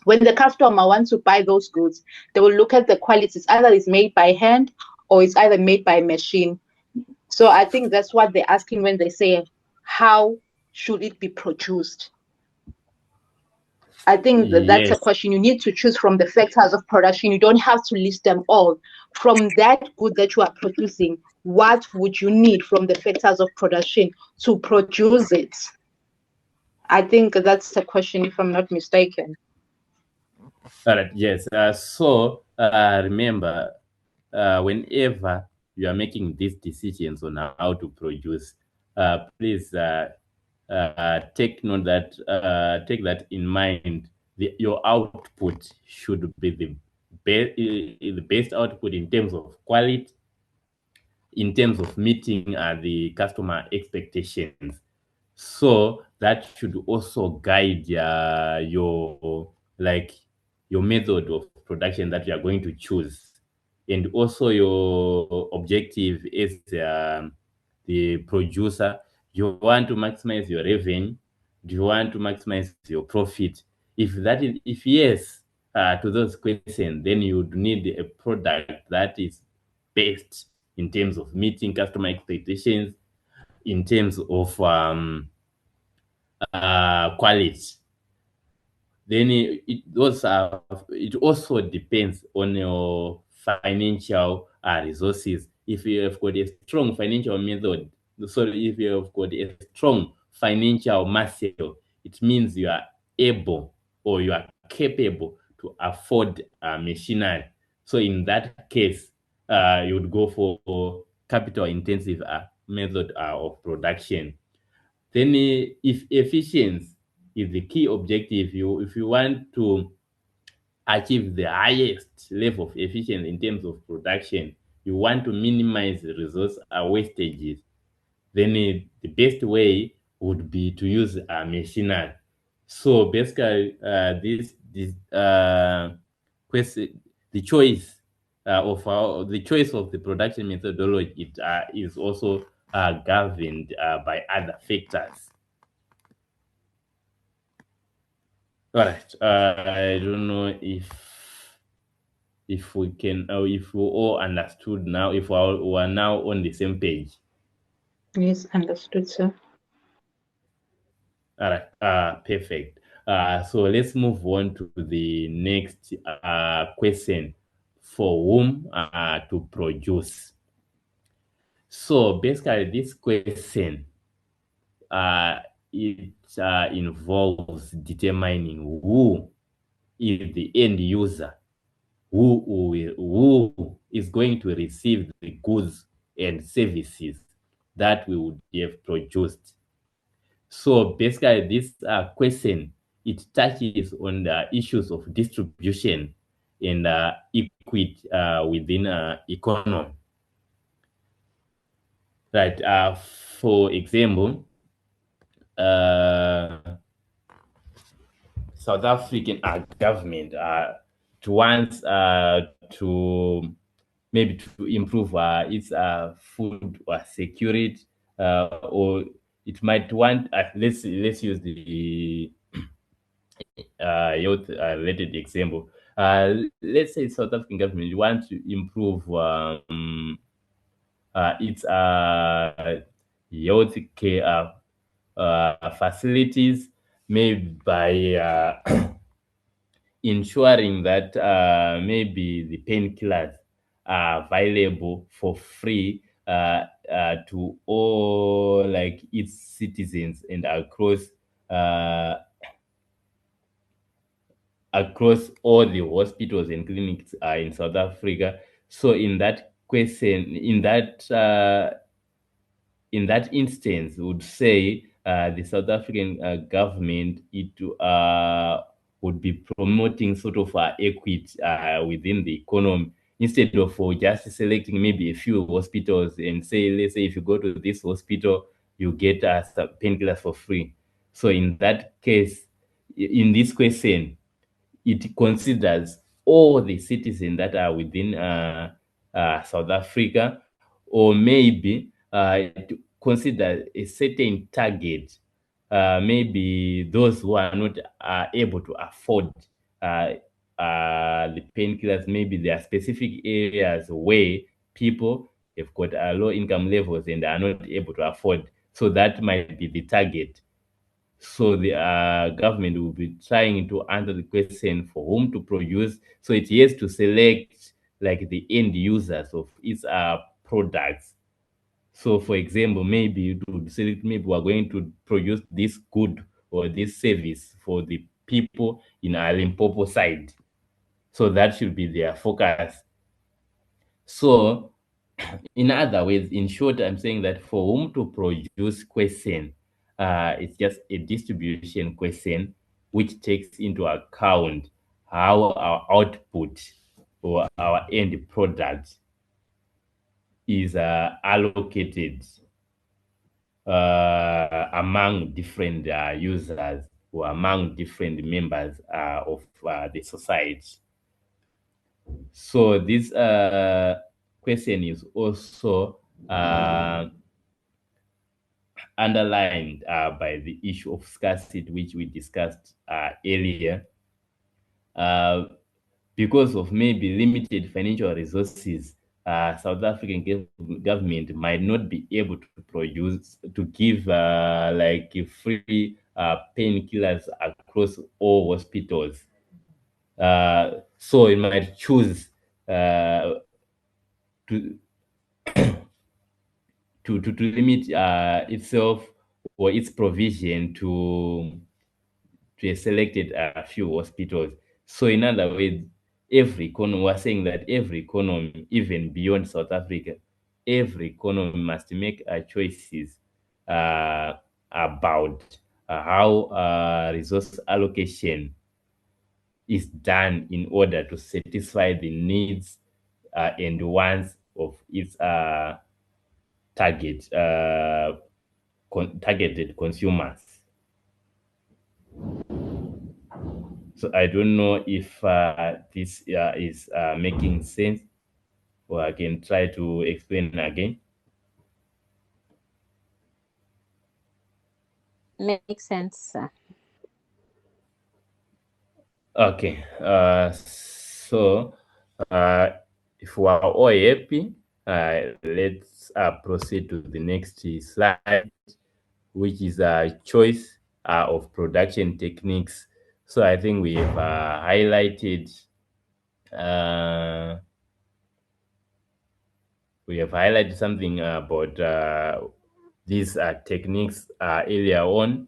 When the customer wants to buy those goods, they will look at the qualities. Either it's made by hand or it's either made by machine. So I think that's what they're asking when they say, how should it be produced? I think that's a Yes. question. You need to choose from the factors of production. You don't have to list them all. From that good that you are producing, what would you need from the factors of production to produce it? I think that's the question, if I'm not mistaken. All right. Yes. Remember, whenever you are making these decisions on how to produce, please take that in mind. Your output should be the best output in terms of quality, in terms of meeting the customer expectations. So that should also guide your method of production that you are going to choose, and also your objective is the producer. You want to maximize your revenue? Do you want to maximize your profit? If yes, to those questions, then you would need a product that is best in terms of meeting customer expectations, in terms of quality. Then it also depends on your financial resources. If you have got a strong financial method, sorry, if you have got a strong financial muscle, it means you are able or you are capable to afford machinery. So in that case, you would go for capital intensive method of production. Then, if efficiency is the key objective, if you want to achieve the highest level of efficiency in terms of production, you want to minimize the resource wastages, then the best way would be to use machinery. So basically, this question, the choice of the production methodology, it is also governed by other factors. All right. I don't know if we can, or if we all understood now, if we are now on the same page. Yes, understood, sir. All right. Perfect. So let's move on to the next question: for whom to produce? So basically, this question it involves determining who is the end user, who is going to receive the goods and services that we would have produced. So basically, this question, it touches on the issues of distribution and equity within economy. Right. For example, uh, South African government wants to maybe to improve its food security, or it might want. Let's use the youth related example. Let's say South African government wants to improve its youth care facilities, maybe by ensuring that maybe the painkillers are available for free to all like its citizens and uh, across all the hospitals and clinics in South Africa. So in that instance, would say the South African government would be promoting sort of equity within the economy, instead of just selecting maybe a few hospitals and say, let's say if you go to this hospital, you get some painkillers for free. So in that case, in this question, it considers all the citizens that are within South Africa, or maybe to consider a certain target, maybe those who are not able to afford the painkillers. Maybe there are specific areas where people have got low income levels and are not able to afford. So that might be the target. So the government will be trying to answer the question for whom to produce. So it has to select like the end users of its products. So, for example, maybe you would select, maybe we're going to produce this good or this service for the people in our Limpopo side. So that should be their focus. So, in other ways, in short, I'm saying that for whom to produce question, it's just a distribution question which takes into account how our output or our end product is allocated among different users or among different members of the society. So this question is also underlined by the issue of scarcity, which we discussed earlier. Uh, because of maybe limited financial resources, South African government might not be able to produce, to give like free painkillers across all hospitals. So it might choose to to limit itself or its provision to a selected few hospitals. So in other words, every economy, we're saying that every economy, even beyond South Africa, every economy must make choices about how resource allocation is done in order to satisfy the needs and wants of its targeted consumers. So I don't know if this is making sense, or I can try to explain again. Makes sense, sir. Okay. So if we are all happy, let's proceed to the next slide, which is a choice of production techniques. So I think we have highlighted uh, something about these techniques earlier on.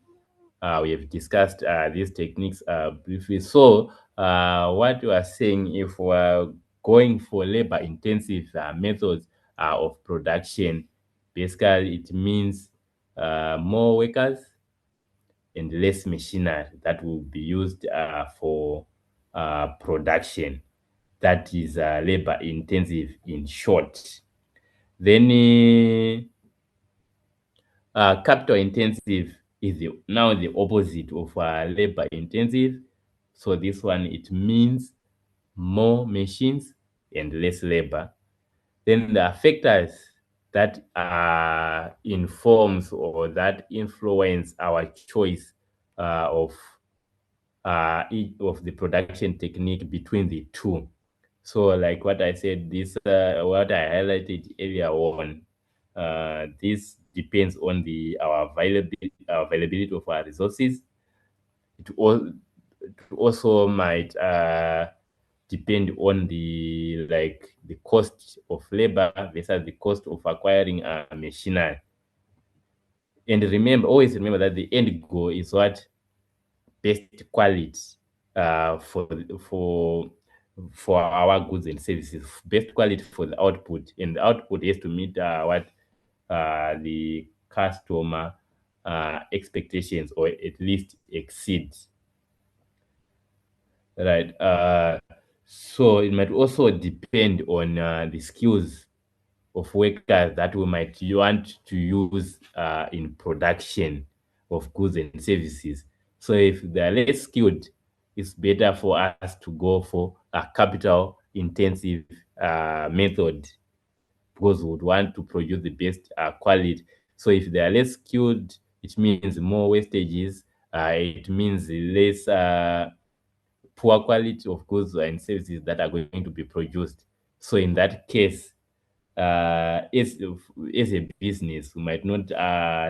We have discussed these techniques briefly. So, what you are saying, if we're going for labor intensive methods of production, basically it means more workers and less machinery that will be used for production. That is labor intensive in short. Then capital intensive is now the opposite of labor intensive. So this one, it means more machines and less labor. Then the factors that informs or that influence our choice of each of the production technique between the two. So, like what I said, this what I highlighted earlier on, this depends on the our availability of our resources. It also might depend on the cost of labor versus the cost of acquiring machinery. And remember, always remember that the end goal is what? Best quality for our goods and services, best quality for the output, and the output has to meet what the customer expectations, or at least exceed. Right. So it might also depend on the skills of workers that we might want to use in production of goods and services. So if they are less skilled, it's better for us to go for a capital intensive method, because we would want to produce the best quality. So if they are less skilled, it means more wastages. It means less poor quality of goods and services that are going to be produced. So in that case, as a business, we might not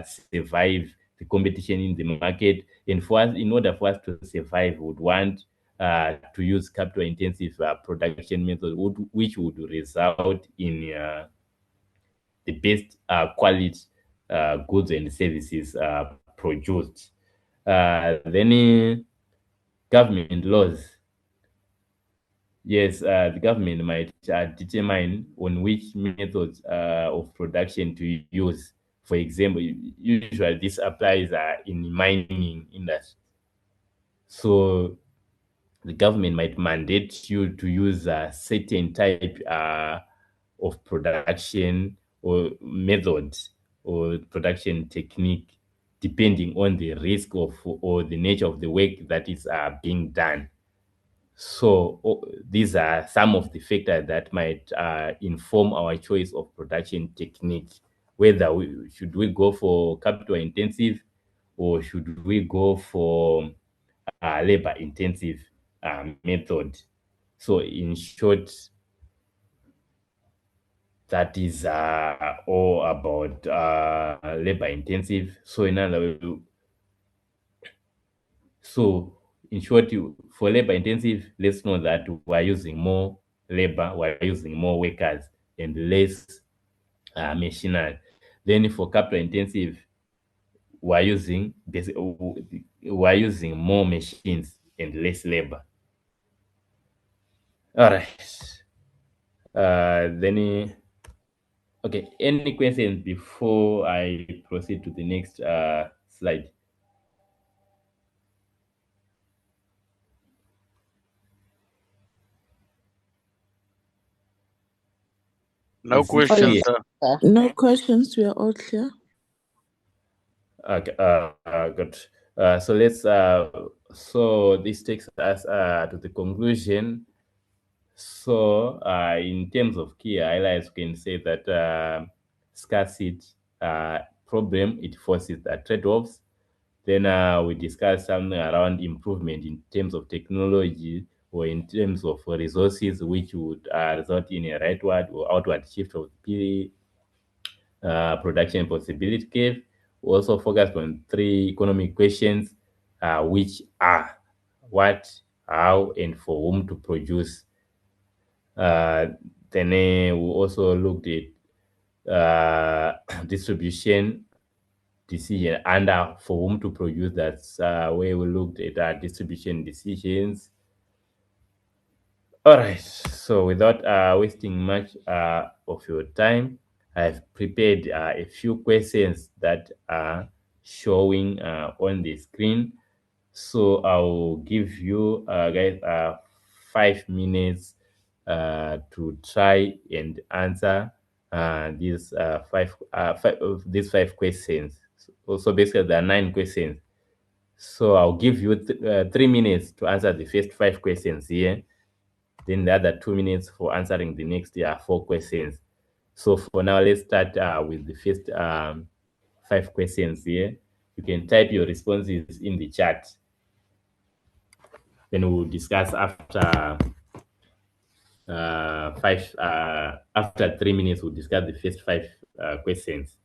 survive the competition in the market. And for us, in order for us to survive, we would want to use capital intensive production methods, which would result in the best quality goods and services produced. Then government laws. Yes, the government might determine on which methods of production to use. For example, usually this applies in mining industry. So the government might mandate you to use a certain type of production or method or production technique, depending on the risk of or the nature of the work that is being done. So these are some of the factors that might inform our choice of production technique, whether should we go for capital intensive or should we go for labor intensive method. So in short, that is all about labor intensive. So in other so in short, for labor intensive, let's know that we're using more labor, we're using more workers and less machinery. Then for capital intensive, we're using more machines and less labor. All right. Then okay, any questions before I proceed to the next slide? No Is it questions, clear? sir. No questions. We are all clear. Okay, good. So let's. So this takes us to the conclusion. So, in terms of key highlights, we can say that scarcity problem it forces trade-offs. Then we discuss something around improvement in terms of technology or in terms of resources, which would result in a rightward or outward shift of production possibility curve. We also focused on three economic questions, which are what, how, and for whom to produce. Then we also looked at distribution decision and for whom to produce. That's where we looked at distribution decisions. All right. So without wasting much of your time, I've prepared a few questions that are showing on the screen. So I'll give you guys 5 minutes to try and answer these five questions. So basically, there are 9 questions. So I'll give you 3 minutes to answer the first 5 questions here. Then the other 2 minutes for answering the next 4 questions. So for now, let's start with the first 5 questions here. You can type your responses in the chat. Then we'll discuss after after 3 minutes. We'll discuss the first 5 questions.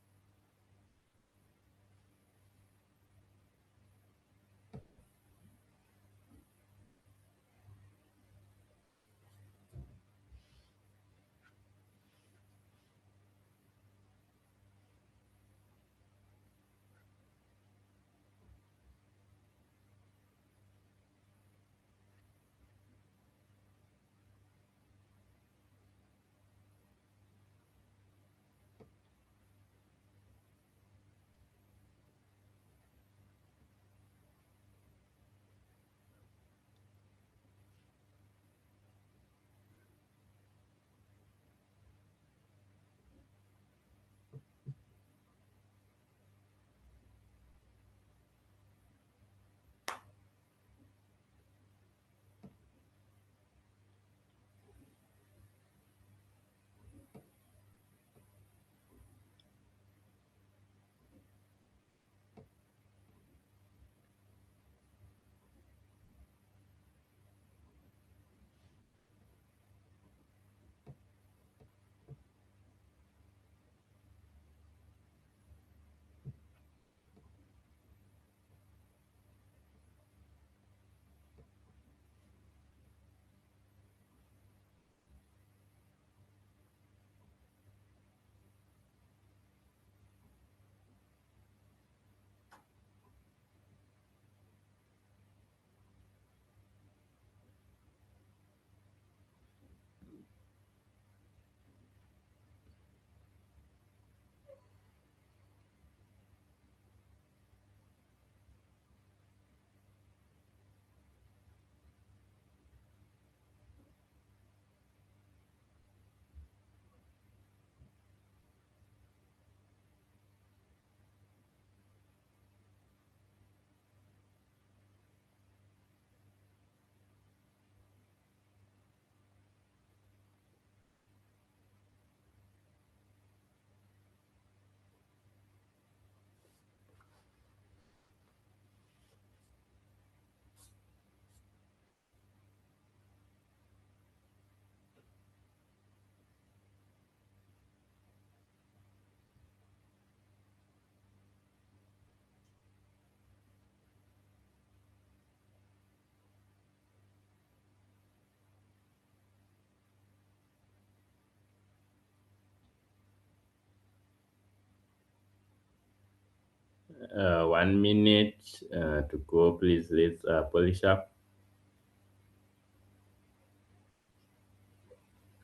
1 minute to go, please. Let's polish up.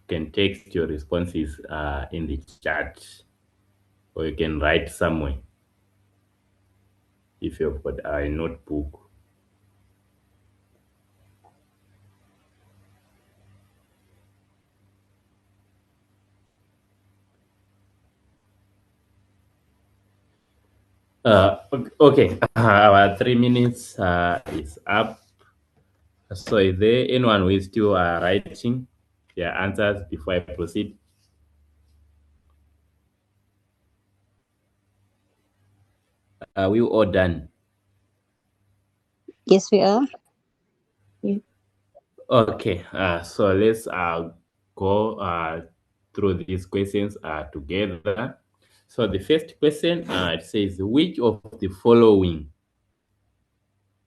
You can text your responses in the chat, or you can write somewhere if you've got a notebook. Okay, our 3 minutes is up. So, is there anyone who is still writing their answers before I proceed? Are we all done? Yes, we are. Okay, so let's go through these questions together. So the first question it says, which of the following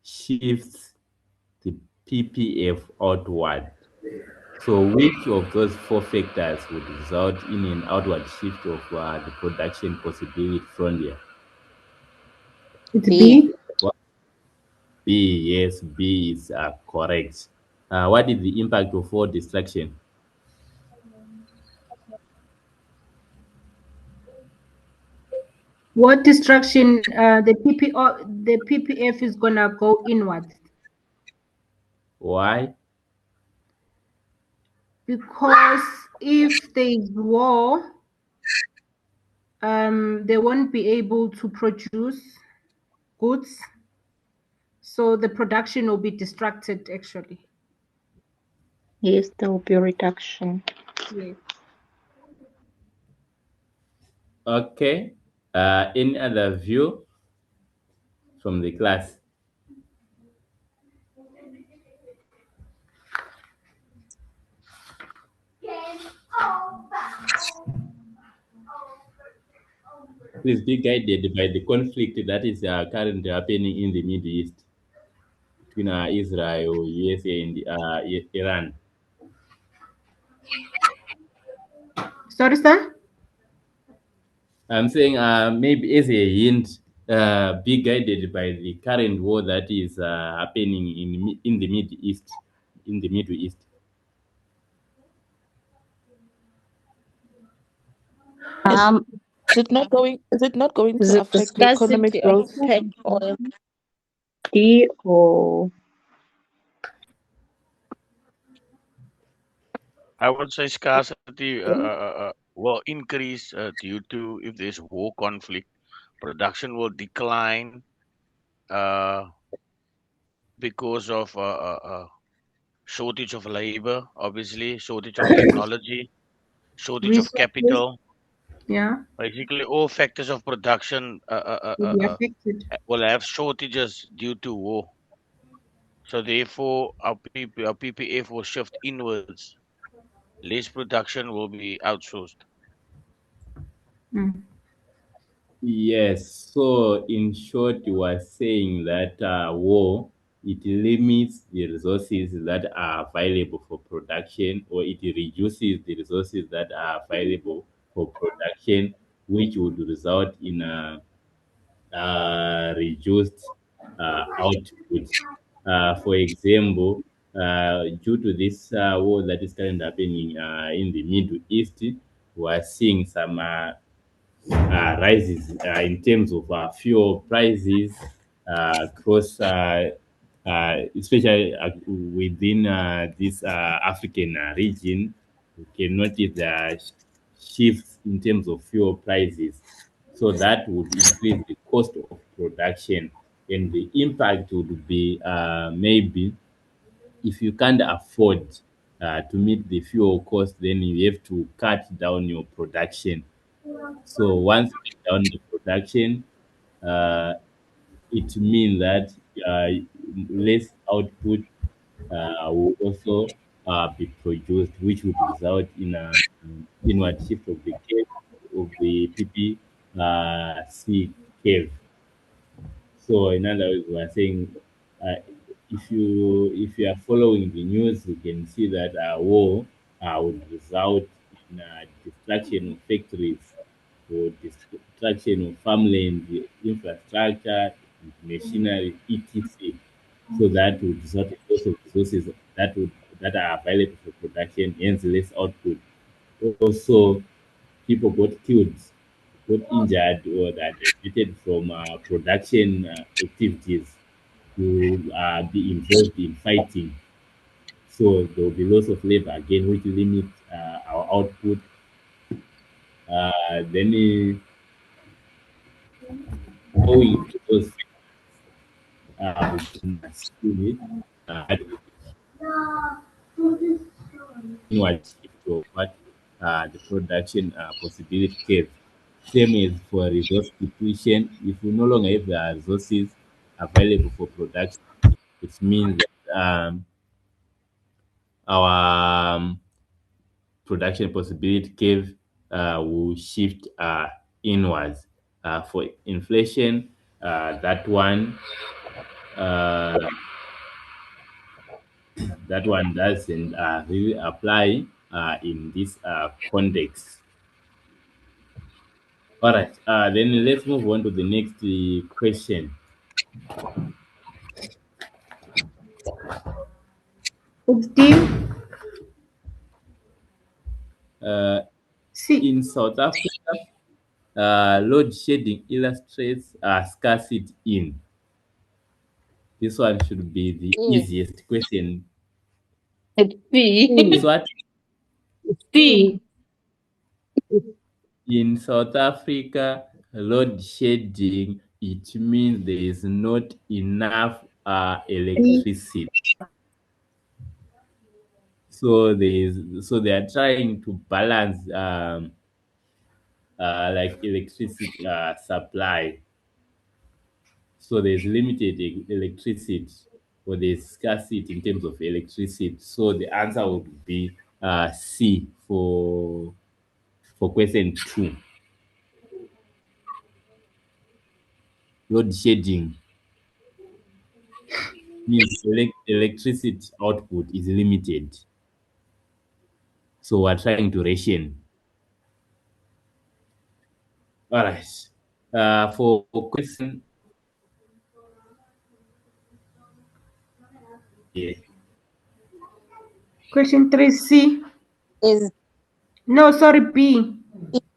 shifts the PPF outward? So which of those four factors would result in an outward shift of the production possibility from here? It's B. B. What? B, yes, B is correct. What is the impact of all destruction? What destruction? The PPF is gonna go inwards Why? because if there is war, they won't be able to produce goods, so the production will be distracted. Actually, Yes, there will be a reduction. yes. Okay. Any other view from the class? Please be guided by the conflict that is currently happening in the Middle East between Israel, USA, and Iran. Sorry, sir. I'm saying maybe as a hint, be guided by the current war that is happening in the Middle East. In the Middle East. Um, Is it not going? Is it not going Is to it the affect the economic scarcity of growth? pet oil? D or I would say scarcity will increase due to if there's war conflict, production will decline uh, because of shortage of labor, obviously, shortage of technology, shortage of Resources, capital. yeah, Basically, all factors of production will be affected. will have shortages due to war. So therefore, our PPF will shift inwards. Less production will be outsourced. Mm. Yes. So, in short, you are saying that war it limits the resources that are available for production, or it reduces the resources that are available for production, which would result in a reduced output. For example, due to this war that is currently happening in the Middle East, we are seeing some rises in terms of fuel prices across, especially within this African region. We can notice the shifts in terms of fuel prices. So that would increase the cost of production, and the impact would be maybe if you can't afford to meet the fuel cost, then you have to cut down your production. So once you cut down the production, uh, it means that uh, less output will also be produced, which would result in a inward shift of the curve of the PPC curve. So in other words, we are saying uh, if you are following the news, you can see that war would result in destruction of factories, for destruction of farmland, infrastructure, machinery, etc. So that would result in loss of resources that are available for production, hence less output. Also, people got killed, got injured, or that benefited from production activities to be involved in fighting. So there will be loss of labor again, which limit our output. Then owing to those we can see inward shift of what the production possibility curve. Same as for resource depletion, if we no longer have the resources available for production, it means that our production possibility curve will shift inwards. For inflation, that one uh, that one doesn't really apply in this context. All right, then let's move on to the next question. It's D. C. In South Africa, load shedding illustrates scarcity in. This one should be the easiest question. It's B. Is what? C. In South Africa, load shedding, it means there is not enough electricity. So they are trying to balance like electricity supply. So there's limited electricity, or there's scarcity in terms of electricity. So the answer would be C for question 2. Load shedding means electricity output is limited. So we're trying to ration. All right. For question, yeah. Question 3, C. Is No, sorry, B.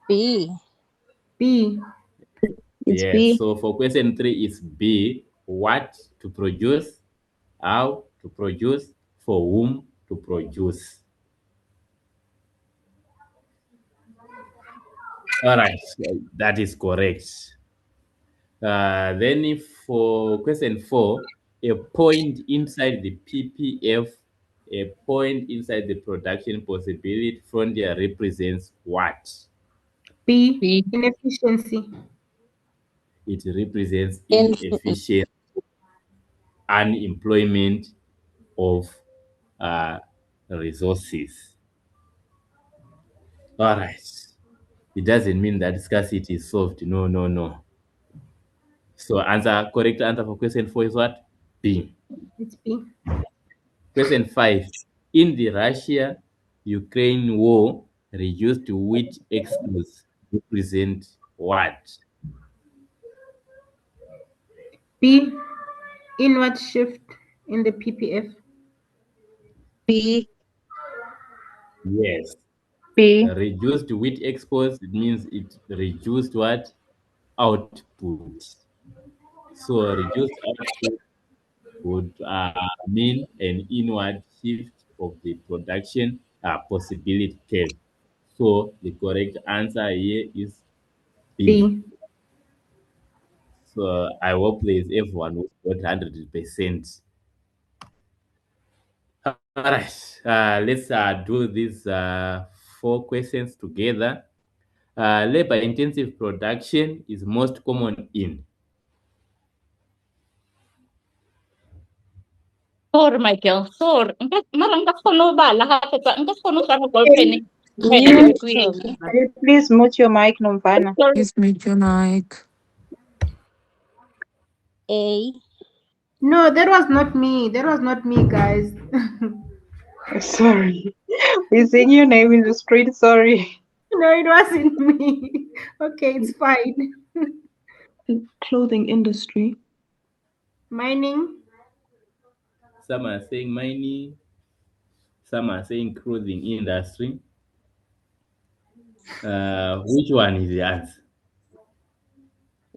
B. B. It's Yes. B. So for question 3 is B. What to produce, how to produce, for whom to produce. All right, that is correct. Then if for question 4, a point inside the PPF, a point inside the production possibility frontier represents what? B. B. Inefficiency. It represents In inefficient unemployment of uh, resources. All right. It doesn't mean that scarcity is solved. No, no, no. So correct answer for question 4 is what? B. It's B. Question 5. In the Russia-Ukraine war, reduced wheat exports represent what? B. Inward shift in the PPF. B. Yes. B. Reduced wheat exports, it means it reduced what? Output. So reduced output would mean an inward shift of the production possibility curve. So the correct answer here is B. B. So I hope there is everyone who's got 100%. All right, let's do these 4 questions together. Labor intensive production is most common in. Sorry, Michael. Sorry. Marang ka kono ba? Lahat ito. Ang kono sa mga Can golpe you please mute your mic, Nomvana? Please mute your mic. A. No, that was not me. That was not me, guys. Sorry. We're saying your name in the street. Sorry. No, it wasn't me. Okay, it's fine. Clothing industry. Mining. Some are saying mining, some are saying clothing industry. Which one is the answer?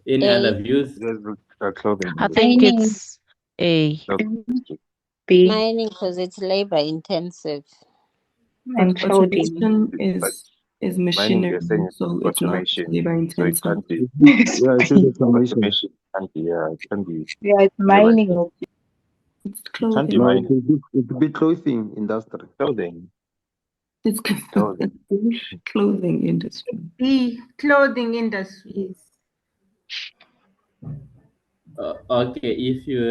Any A. other views? Just clothing I industry. think Mining. it's A. Clothing industry. B. Mining because it's labor intensive. And But clothing. automation But is mining, machinery, they're saying it's so it's not automation, labor so it intensive. can't be. Yeah, it is automation. Automation can't be. Yeah, it can be. Yeah, it's Labor mining. intensive. It's It can't be clothing. No, mining. it be clothing industry. Clothing. It's Clothing. clothing industry. B. Clothing industry. Okay, if you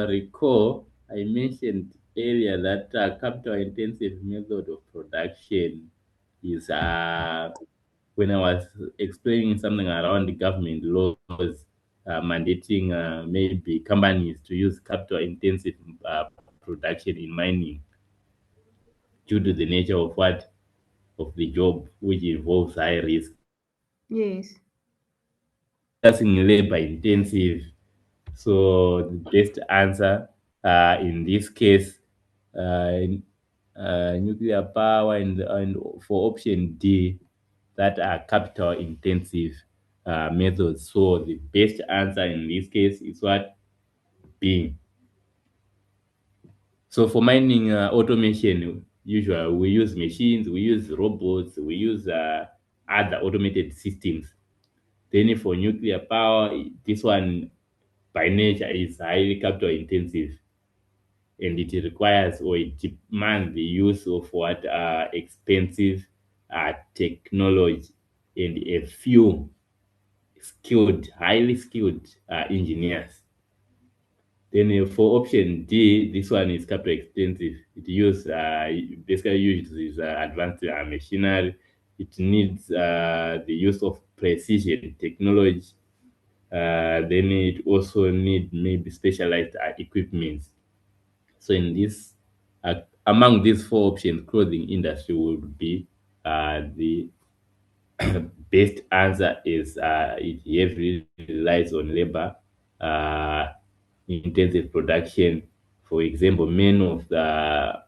recall, I mentioned earlier that capital intensive method of production is when I was explaining something around the government laws mandating maybe companies to use capital intensive production in mining due to the nature of what of the job which involves high risk. Yes. Discussing labor intensive. So the best answer in this case, nuclear power and for option D, that are capital intensive methods. So the best answer in this case is what? B. So for mining automation, usually we use machines, we use robots, we use other automated systems. Then for nuclear power, this one by nature is highly capital intensive, and it requires or it demands the use of what expensive technology and a few highly skilled engineers. Then for option D, this one is capital extensive. It basically uses advanced machinery. It needs the use of precision technology. Then it also need maybe specialized equipment. So in this, among these four options, clothing industry would be the best answer. Is it heavily relies on labor intensive production. For example, many of the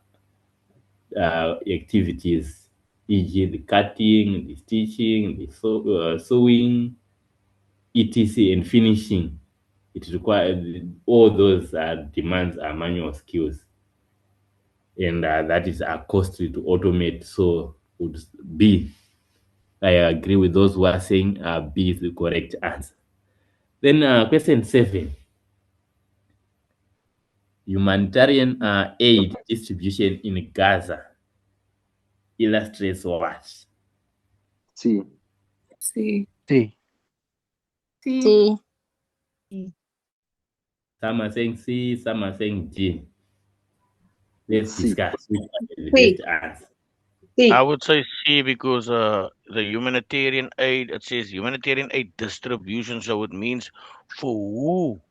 activities, e.g., the cutting, the stitching, the sewing, etc., and finishing, it requires all those demands are manual skills, and that is costly to automate. So would B. I agree with those who are saying B is the correct answer. Then question 7. Humanitarian aid distribution in Gaza illustrates what? C. C. C. C. C. Some are saying C, some are saying D. Let's C. discuss which one is the C. best answer. C. I would say C because the humanitarian aid, it says humanitarian aid distribution, so it means for who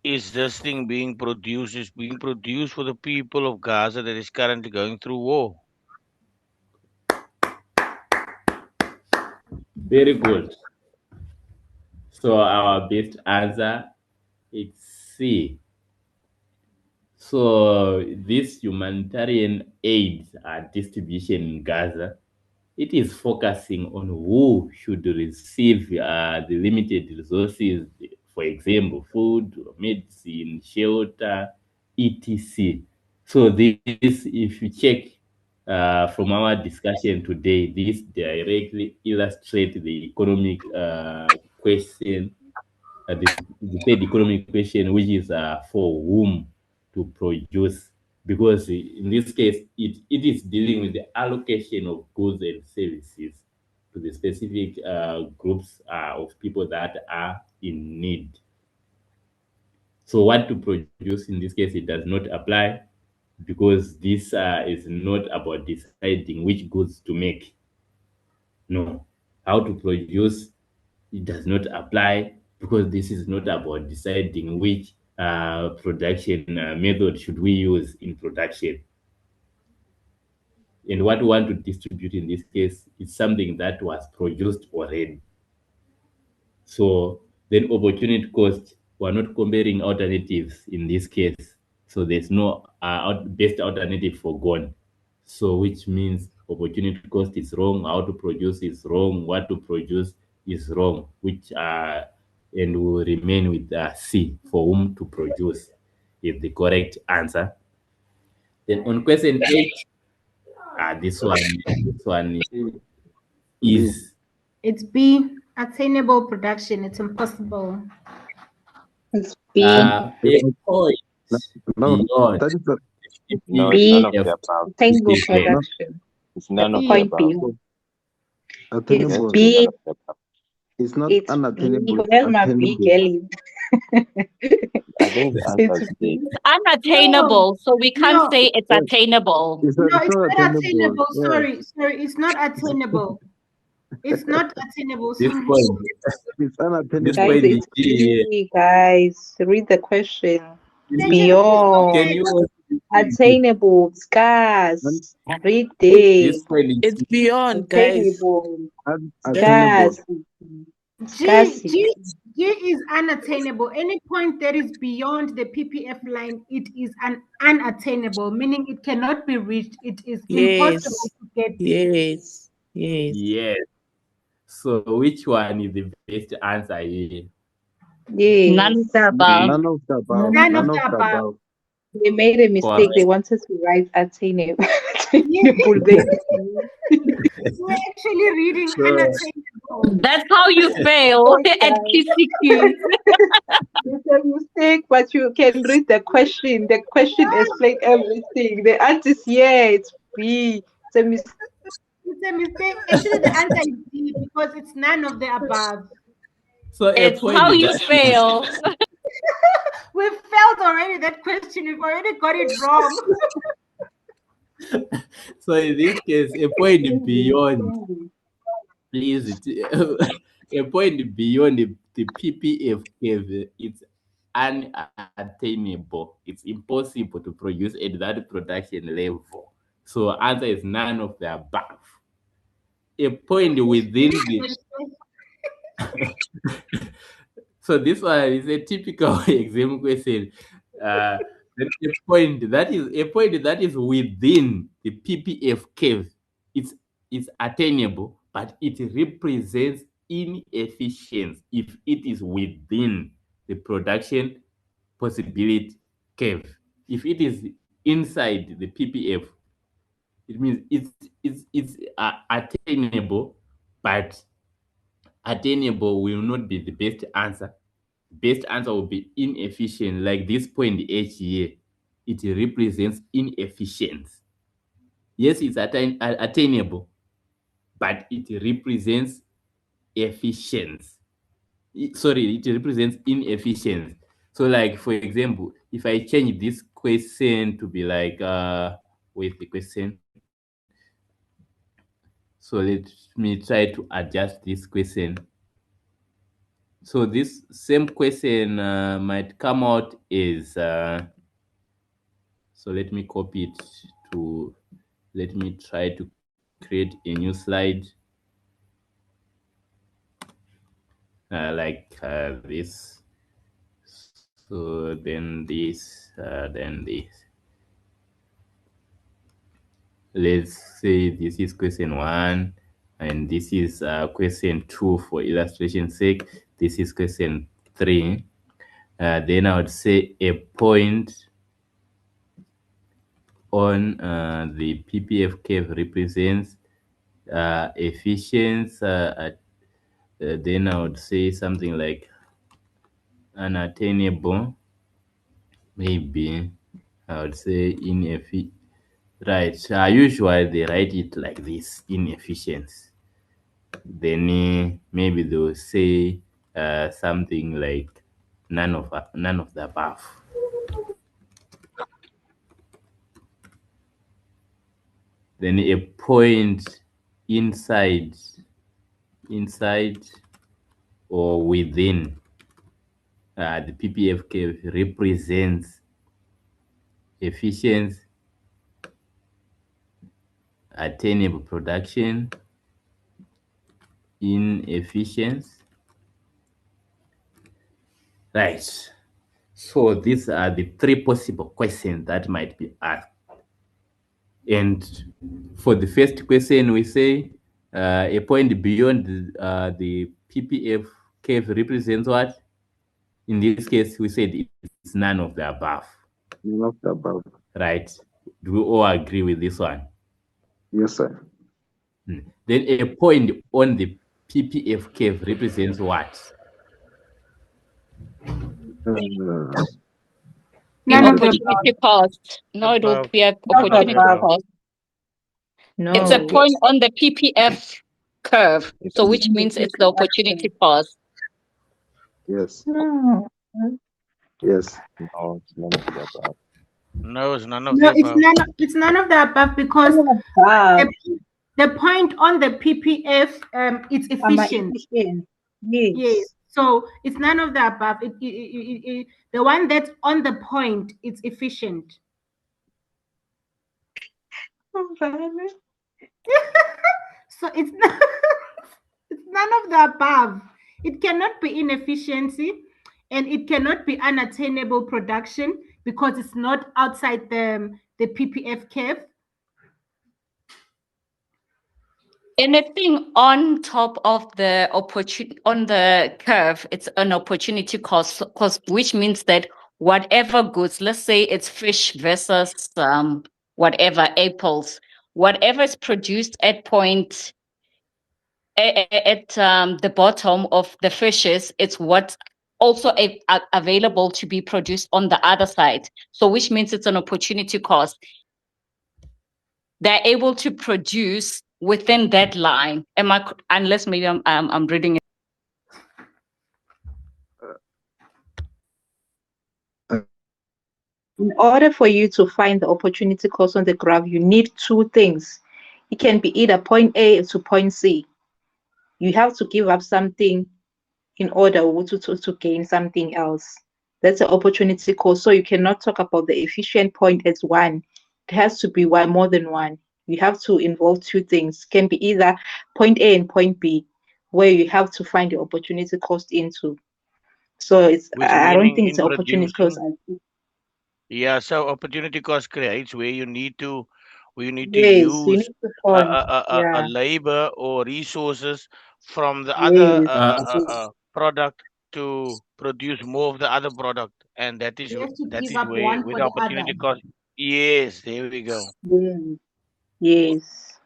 is this thing being produced? Is being produced for the people of Gaza that is currently going through war. Very good. So our best answer is C. So this humanitarian aid distribution in Gaza, it is focusing on who should receive the limited resources, for example, food, medicine, shelter, etc. So this, if you check from our discussion today, this directly illustrates the economic question, the third economic question, which is for whom to produce, because in this case, it is dealing with the allocation of goods and services to the specific groups of people that are in need. So, what to produce in this case, it does not apply because this is not about deciding which goods to make. No, how to produce, it does not apply because this is not about deciding which production method should we use in production. And what we want to distribute in this case is something that was produced already. So then opportunity cost, we're not comparing alternatives in this case. So there's no best alternative for gone. So which means opportunity cost is wrong, how to produce is wrong, what to produce is wrong, which and will remain with C, for whom to produce, is the correct answer. Then on question 8, this one is It's B, attainable production. It's impossible. It's B. a point beyond that is the No, B. it's none of the above. Attainable is the production. It's none The of the point above. beyond. It's attainable. Yes, B. none of the above. It's not It's B. unattainable. It's Where's my B, attainable. Kelly? I think the answer It's is B. D. It's unattainable, so we can't No, say it's Yes, attainable. it's, no, it's it's not not attainable. attainable. Yes, Sorry, it's not attainable. It's not attainable. this Sorry. point. it's This unattainable. Guys, point is it's D. B, guys. Read the question. Teacher, please Beyond. Can okay. you also repeat it? Attainable. Un, Scarce. Read This there. point is It's beyond, guys. Attainable. attainable. Scarce. G, Scarcity. G is unattainable. Any point that is beyond the PPF line, it is an unattainable, meaning it cannot be reached. It is impossible Yes. to get there. Yes. Yes. yes. So which one is the best answer here? None of Yes. the above. None of the above. None of None the of the above. above. They made a mistake. They Correct. wanted to write attainable. Yeah. Attainable. Then We're actually reading So unattainable. That's how you fail oh, at guys. PCQ. It's a mistake, but you can read the question. The question explains everything. The answer is yeah, it's B. It's a mistake. It's a mistake. Actually, the answer is D because it's none of the above. so a It's point how you that fail. We've failed already that question. We've already got it wrong. so in this case a point beyond, please a point beyond the PPF curve, it's unattainable. It's impossible to produce at that production level. So answer is none of the above. A point within the so this one is a typical exam question. Then a point that is within the PPF curve. It's attainable, but it represents inefficiency if it is within the production possibility curve. If it is inside the PPF, it means it's attainable, but attainable will not be the best answer. Best answer will be inefficient, like this point H here. It represents inefficiency. Yes, it's attainable, but it represents efficiency. Sorry, it represents inefficiency. So, like for example, if I change this question to be like with the question, so let me try to adjust this question. So this same question might come out as so let me copy it to, let me try to create a new slide like this. So then this. Let's say this is question 1 and this is question 2 for illustration sake. This is question 3. Then I would say a point on the PPF curve represents efficiency. Then I would say something like unattainable. Maybe I would say inefficient. Right. Usually they write it like this: inefficiency. Then maybe they'll say something like none of the above. Then a point inside or within the PPF curve represents efficiency. attainable production, inefficiency. Right. So these are the three possible questions that might be asked. And for the first question, we say a point beyond the PPF curve represents what? In this case, we said it's none of the above. None of the above. Right. Do we all agree with this one? Yes, sir. Then a point on the PPF curve represents what? The opportunity cost. No, it will be an opportunity cost. It's a point on the PPF curve, so which means it's the opportunity cost. Yes. No. Yes. No, it's none of the above. No, it's none of No, the above. it's none of the above because the point on the PPF it's efficient. Yes. So it's none of the above. The one that's on the point, it's efficient. So it's not, it's none of the above. It cannot be inefficiency and it cannot be unattainable production because it's not outside the PPF curve. Anything on top of the opportunity on the curve, it's an opportunity cost, which means that whatever goods, let's say it's fish versus whatever apples, whatever is produced at point at the bottom of the fishes, it's what's also available to be produced on the other side. So which means it's an opportunity cost. They're able to produce within that line. Unless maybe I'm reading it. In order for you to find the opportunity cost on the graph, you need two things. It can be either point A to point C. You have to give up something in order to gain something else. That's the opportunity cost. So you cannot talk about the efficient point as one. It has to be one, more than one. You have to involve two things. It can be either point A and point B, where you have to find the opportunity cost into. So I don't think it's an opportunity cost. Yeah, so opportunity cost creates where you need to Yes, you use need to fund. a Yeah. labor or resources from the other Yes. product to produce more of the other product, and that is You have to give up where one for the the opportunity other. cost. Yes, there we go. Yes.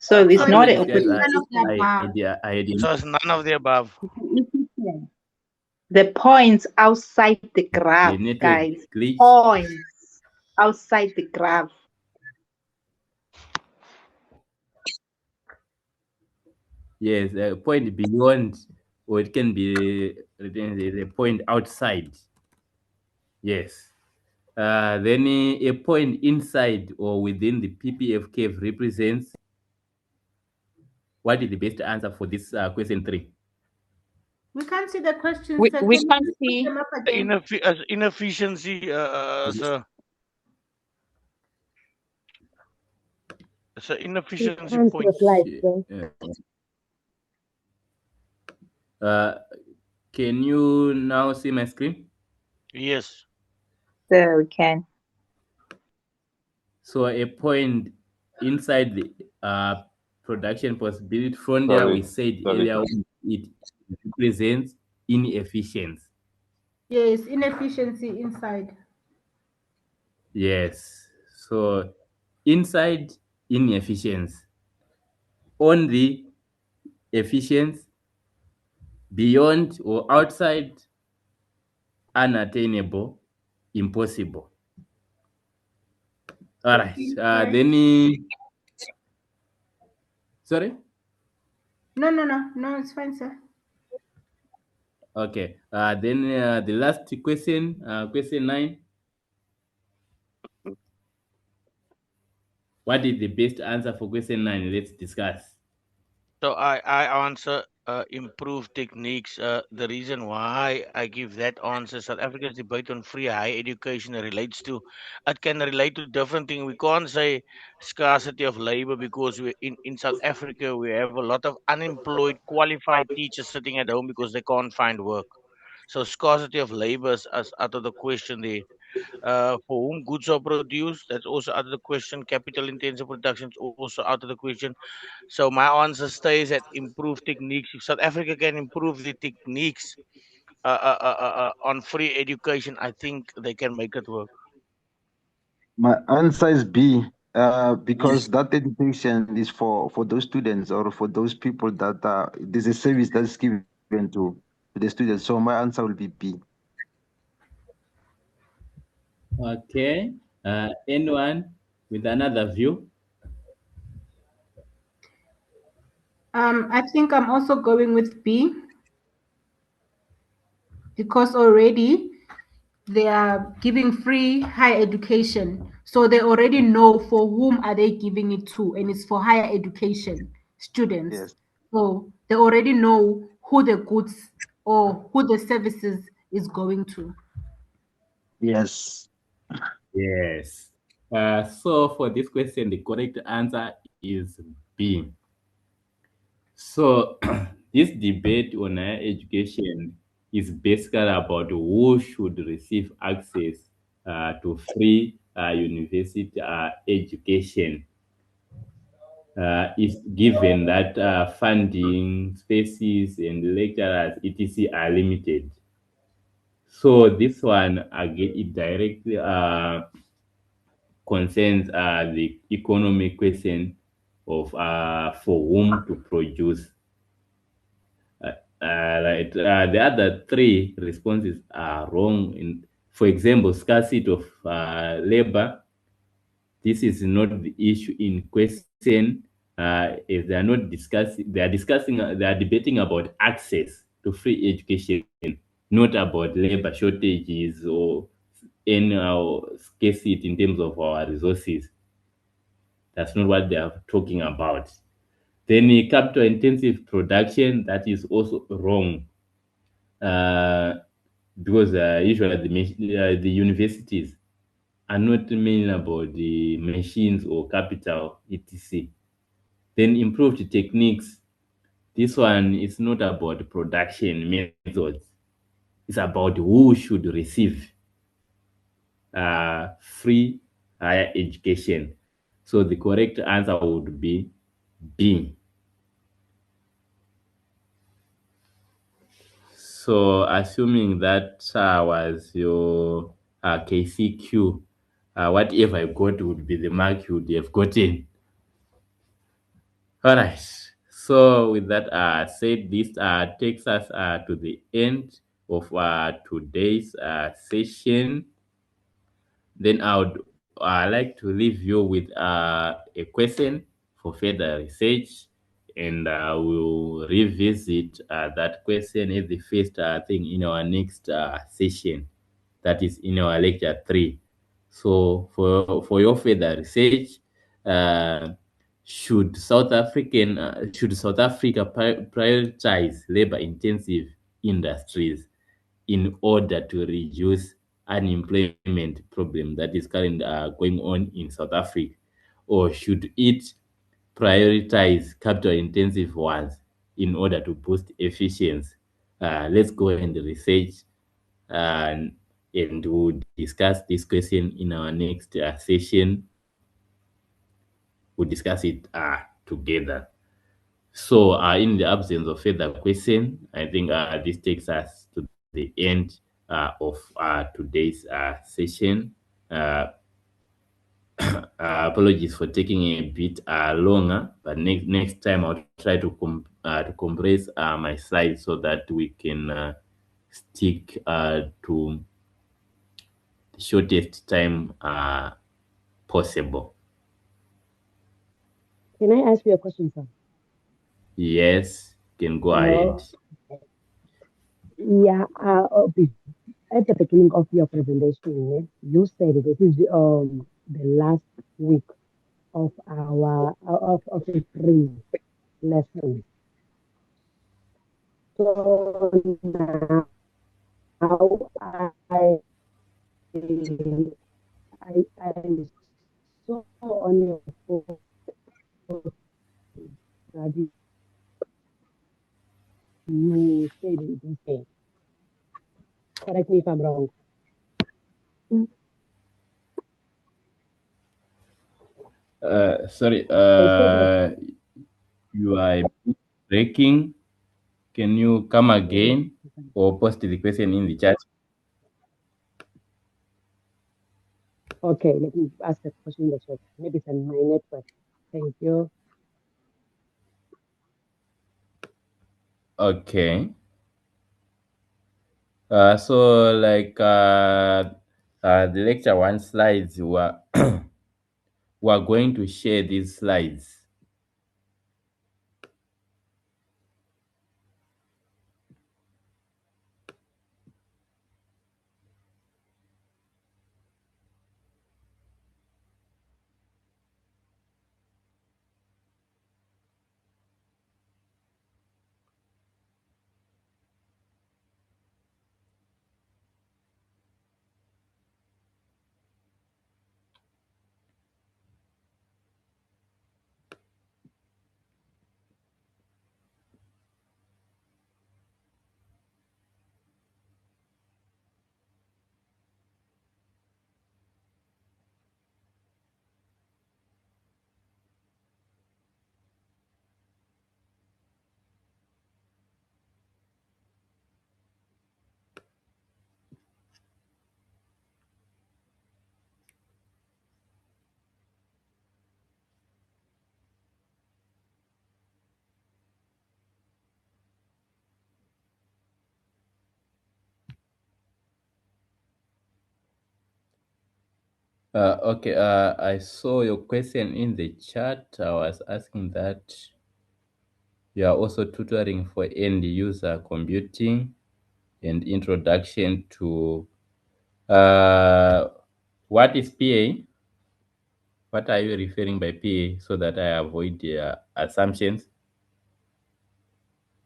So it's not an Apologies, guys. opportunity I had So it's none of the above. The points outside the graph, network guys. glitch. Points outside the graph. Yes, a point beyond, or it can be written as a point outside. Yes. Then a point inside or within the PPF curve represents. What is the best answer for this question 3? We can't see the questions. Sir. We Can can't you put see them up again? Inefficiency, sir. It's an inefficiency point. Can you now see my screen? Yes. So we can. So a point inside the production possibility frontier, Sorry, we said sorry. earlier, it represents inefficiency. Yes, inefficiency inside. Yes. So inside inefficiency, on the efficiency, beyond or outside unattainable, impossible. All right. Then sorry. No, it's fine, sir. Okay. Then the last question, question 9. What is the best answer for question 9? Let's discuss. So I answer improve techniques. The reason why I give that answer, South Africa's debate on free higher education relates to, it can relate to different things. We can't say scarcity of labor because in South Africa we have a lot of unemployed qualified teachers sitting at home because they can't find work. So scarcity of labor is out of the question there. For whom goods are produced, that's also out of the question. Capital intensive production is also out of the question. So my answer stays at improve techniques. If South Africa can improve the techniques on free education, I think they can make it work. My answer is B, because that education is for those students or for those people that there's a service that's given to the students. So my answer will be B. Okay. Anyone with another view? I think I'm also going with B because already they are giving free higher education. So they already know for whom are they giving it to, and it's for higher education students. Yes. So they already know who the goods or who the services is going to. Yes. Yes. So for this question, the correct answer is B. So this debate on higher education is basically about who should receive access to free university education. If given that funding, spaces, and lecturers, etc., are limited. So this one again, it directly concerns the economic question of for whom to produce. The other three responses are wrong. For example, scarcity of labor. This is not the issue in question. If they are not discussing, they are debating about access to free education, not about labor shortages or any scarcity in terms of our resources. That's not what they are talking about. Then capital intensive production, that is also wrong. Uh, because usually the universities are not mainly about the machines or capital, etc. Then improved techniques. This one is not about production methods. It's about who should receive free higher education. So the correct answer would be B. So assuming that was your KCQ, whatever I got would be the mark you would have gotten. All right. So with that said, this takes us to the end of today's session. Then I would like to leave you with a question for further research, and we'll revisit that question as the first thing in our next session, that is in our lecture 3. So for your further research, uh, should South Africa prioritize labor intensive industries in order to reduce unemployment problem that is currently going on in South Africa, or should it prioritize capital intensive ones in order to boost efficiency? Let's go and research, and we'll discuss this question in our next session. We'll discuss it together. So, in the absence of further question, I think this takes us to the end of today's session. Uh, Apologies for taking a bit longer, but next time I'll try to compress my slides so that we can stick to the shortest time possible. Can I ask you a question, sir? Yes, can go Uh, ahead. yeah, at the beginning of your presentation, you said this is the last week of our of a free lesson. So now I saw on your post that you said this thing. Correct me if I'm wrong. Sorry, They said that you are breaking. Can you come again or post the question in the chat? okay, let me ask the question in the chat. Maybe it's on my network. Thank you. Okay. So like the lecture one slides were we are going to share these slides. Okay, I saw your question in the chat. I was asking that you are also tutoring for end user computing and introduction to what is PA? What are you referring by PA so that I avoid the assumptions?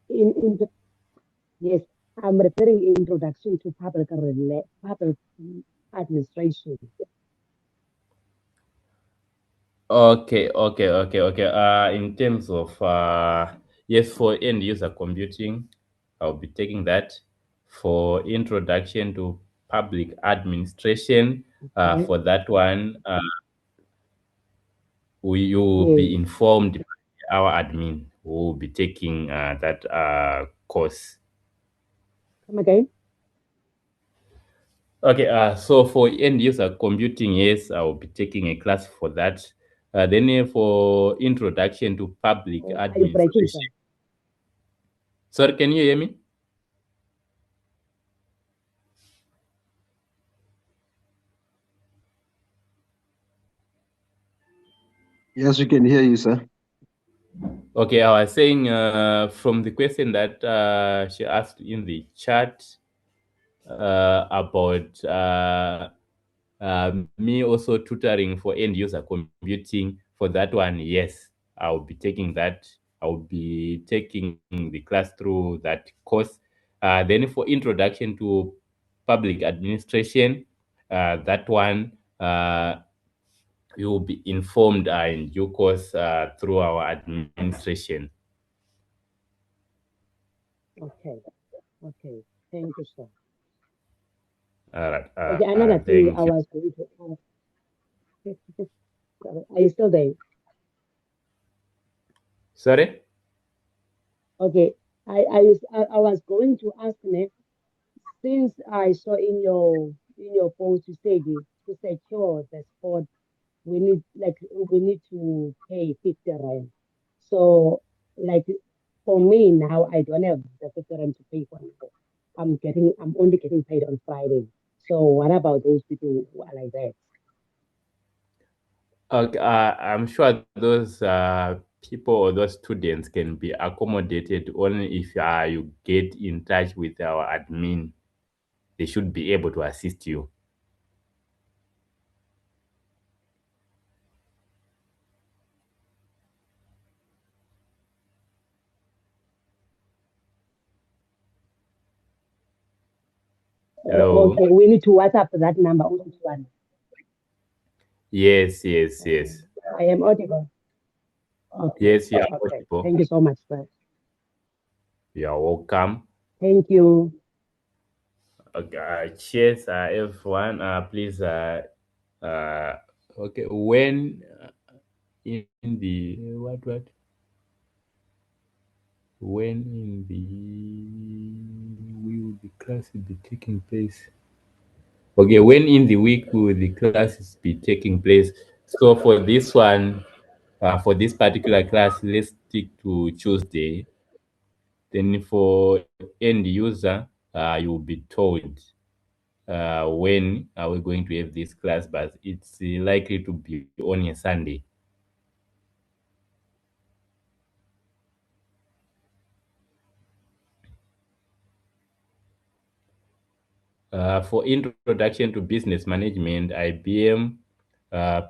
In the, yes, I'm referring introduction to public administration. Okay. In terms of yes, for end user computing, I'll be taking that. For introduction to public administration, Okay. for that one, you will Yes. be informed by our admin who will be taking that course. Come again. Okay, so for end user computing, yes, I will be taking a class for that. Then for introduction to public Are you breaking, sir? administration. Sorry, can you hear me? Yes, we can hear you, sir. Okay, I was saying from the question that she asked in the chat about me also tutoring for end user computing, for that one, yes, I'll be taking that. I'll be taking the class through that course. Then for introduction to public administration, that one, you will be informed in due course through our administration. Okay. Okay. Thank you, sir. All right. Okay, another thing I Thank you. was going to ask. Are you still there? Sorry? Okay. I was going to ask next, since I saw in your post you said to secure the spot we need to pay 50 rand. So like for me now I don't have the 50 rand to pay for now. I'm only getting paid on Friday. So what about those people who are like that? Okay, I'm sure those people or those students can be accommodated only if you get in touch with our admin. They should be able to assist you. Hello. Okay, we need to WhatsApp that number on this one. Yes. I am audible. Okay. Yes, you are Okay. audible. Thank you so much, sir. You are welcome. Thank you. Okay, cheers, everyone. Please, okay, when in the what? When in the will the classes be taking place? Okay, when in the week will the classes be taking place? So for this one, for this particular class, let's stick to Tuesday. Then for end user, you'll be told when are we going to have this class, but it's likely to be on a Sunday. For introduction to business management, IBM,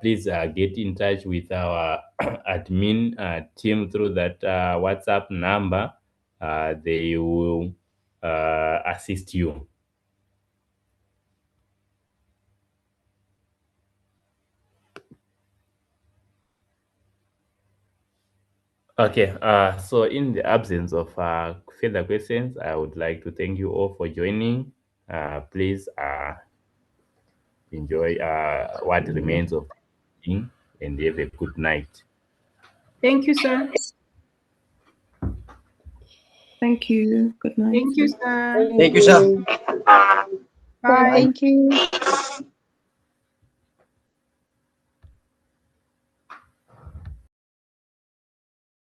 please get in touch with our admin team through that WhatsApp number. They will assist you. Okay, so in the absence of further questions, I would like to thank you all for joining. Please enjoy what remains of the evening and have a good night. Thank you, sir. Thank you. Good night. Thank you, sir. Thank you, sir. Bye. Thank you.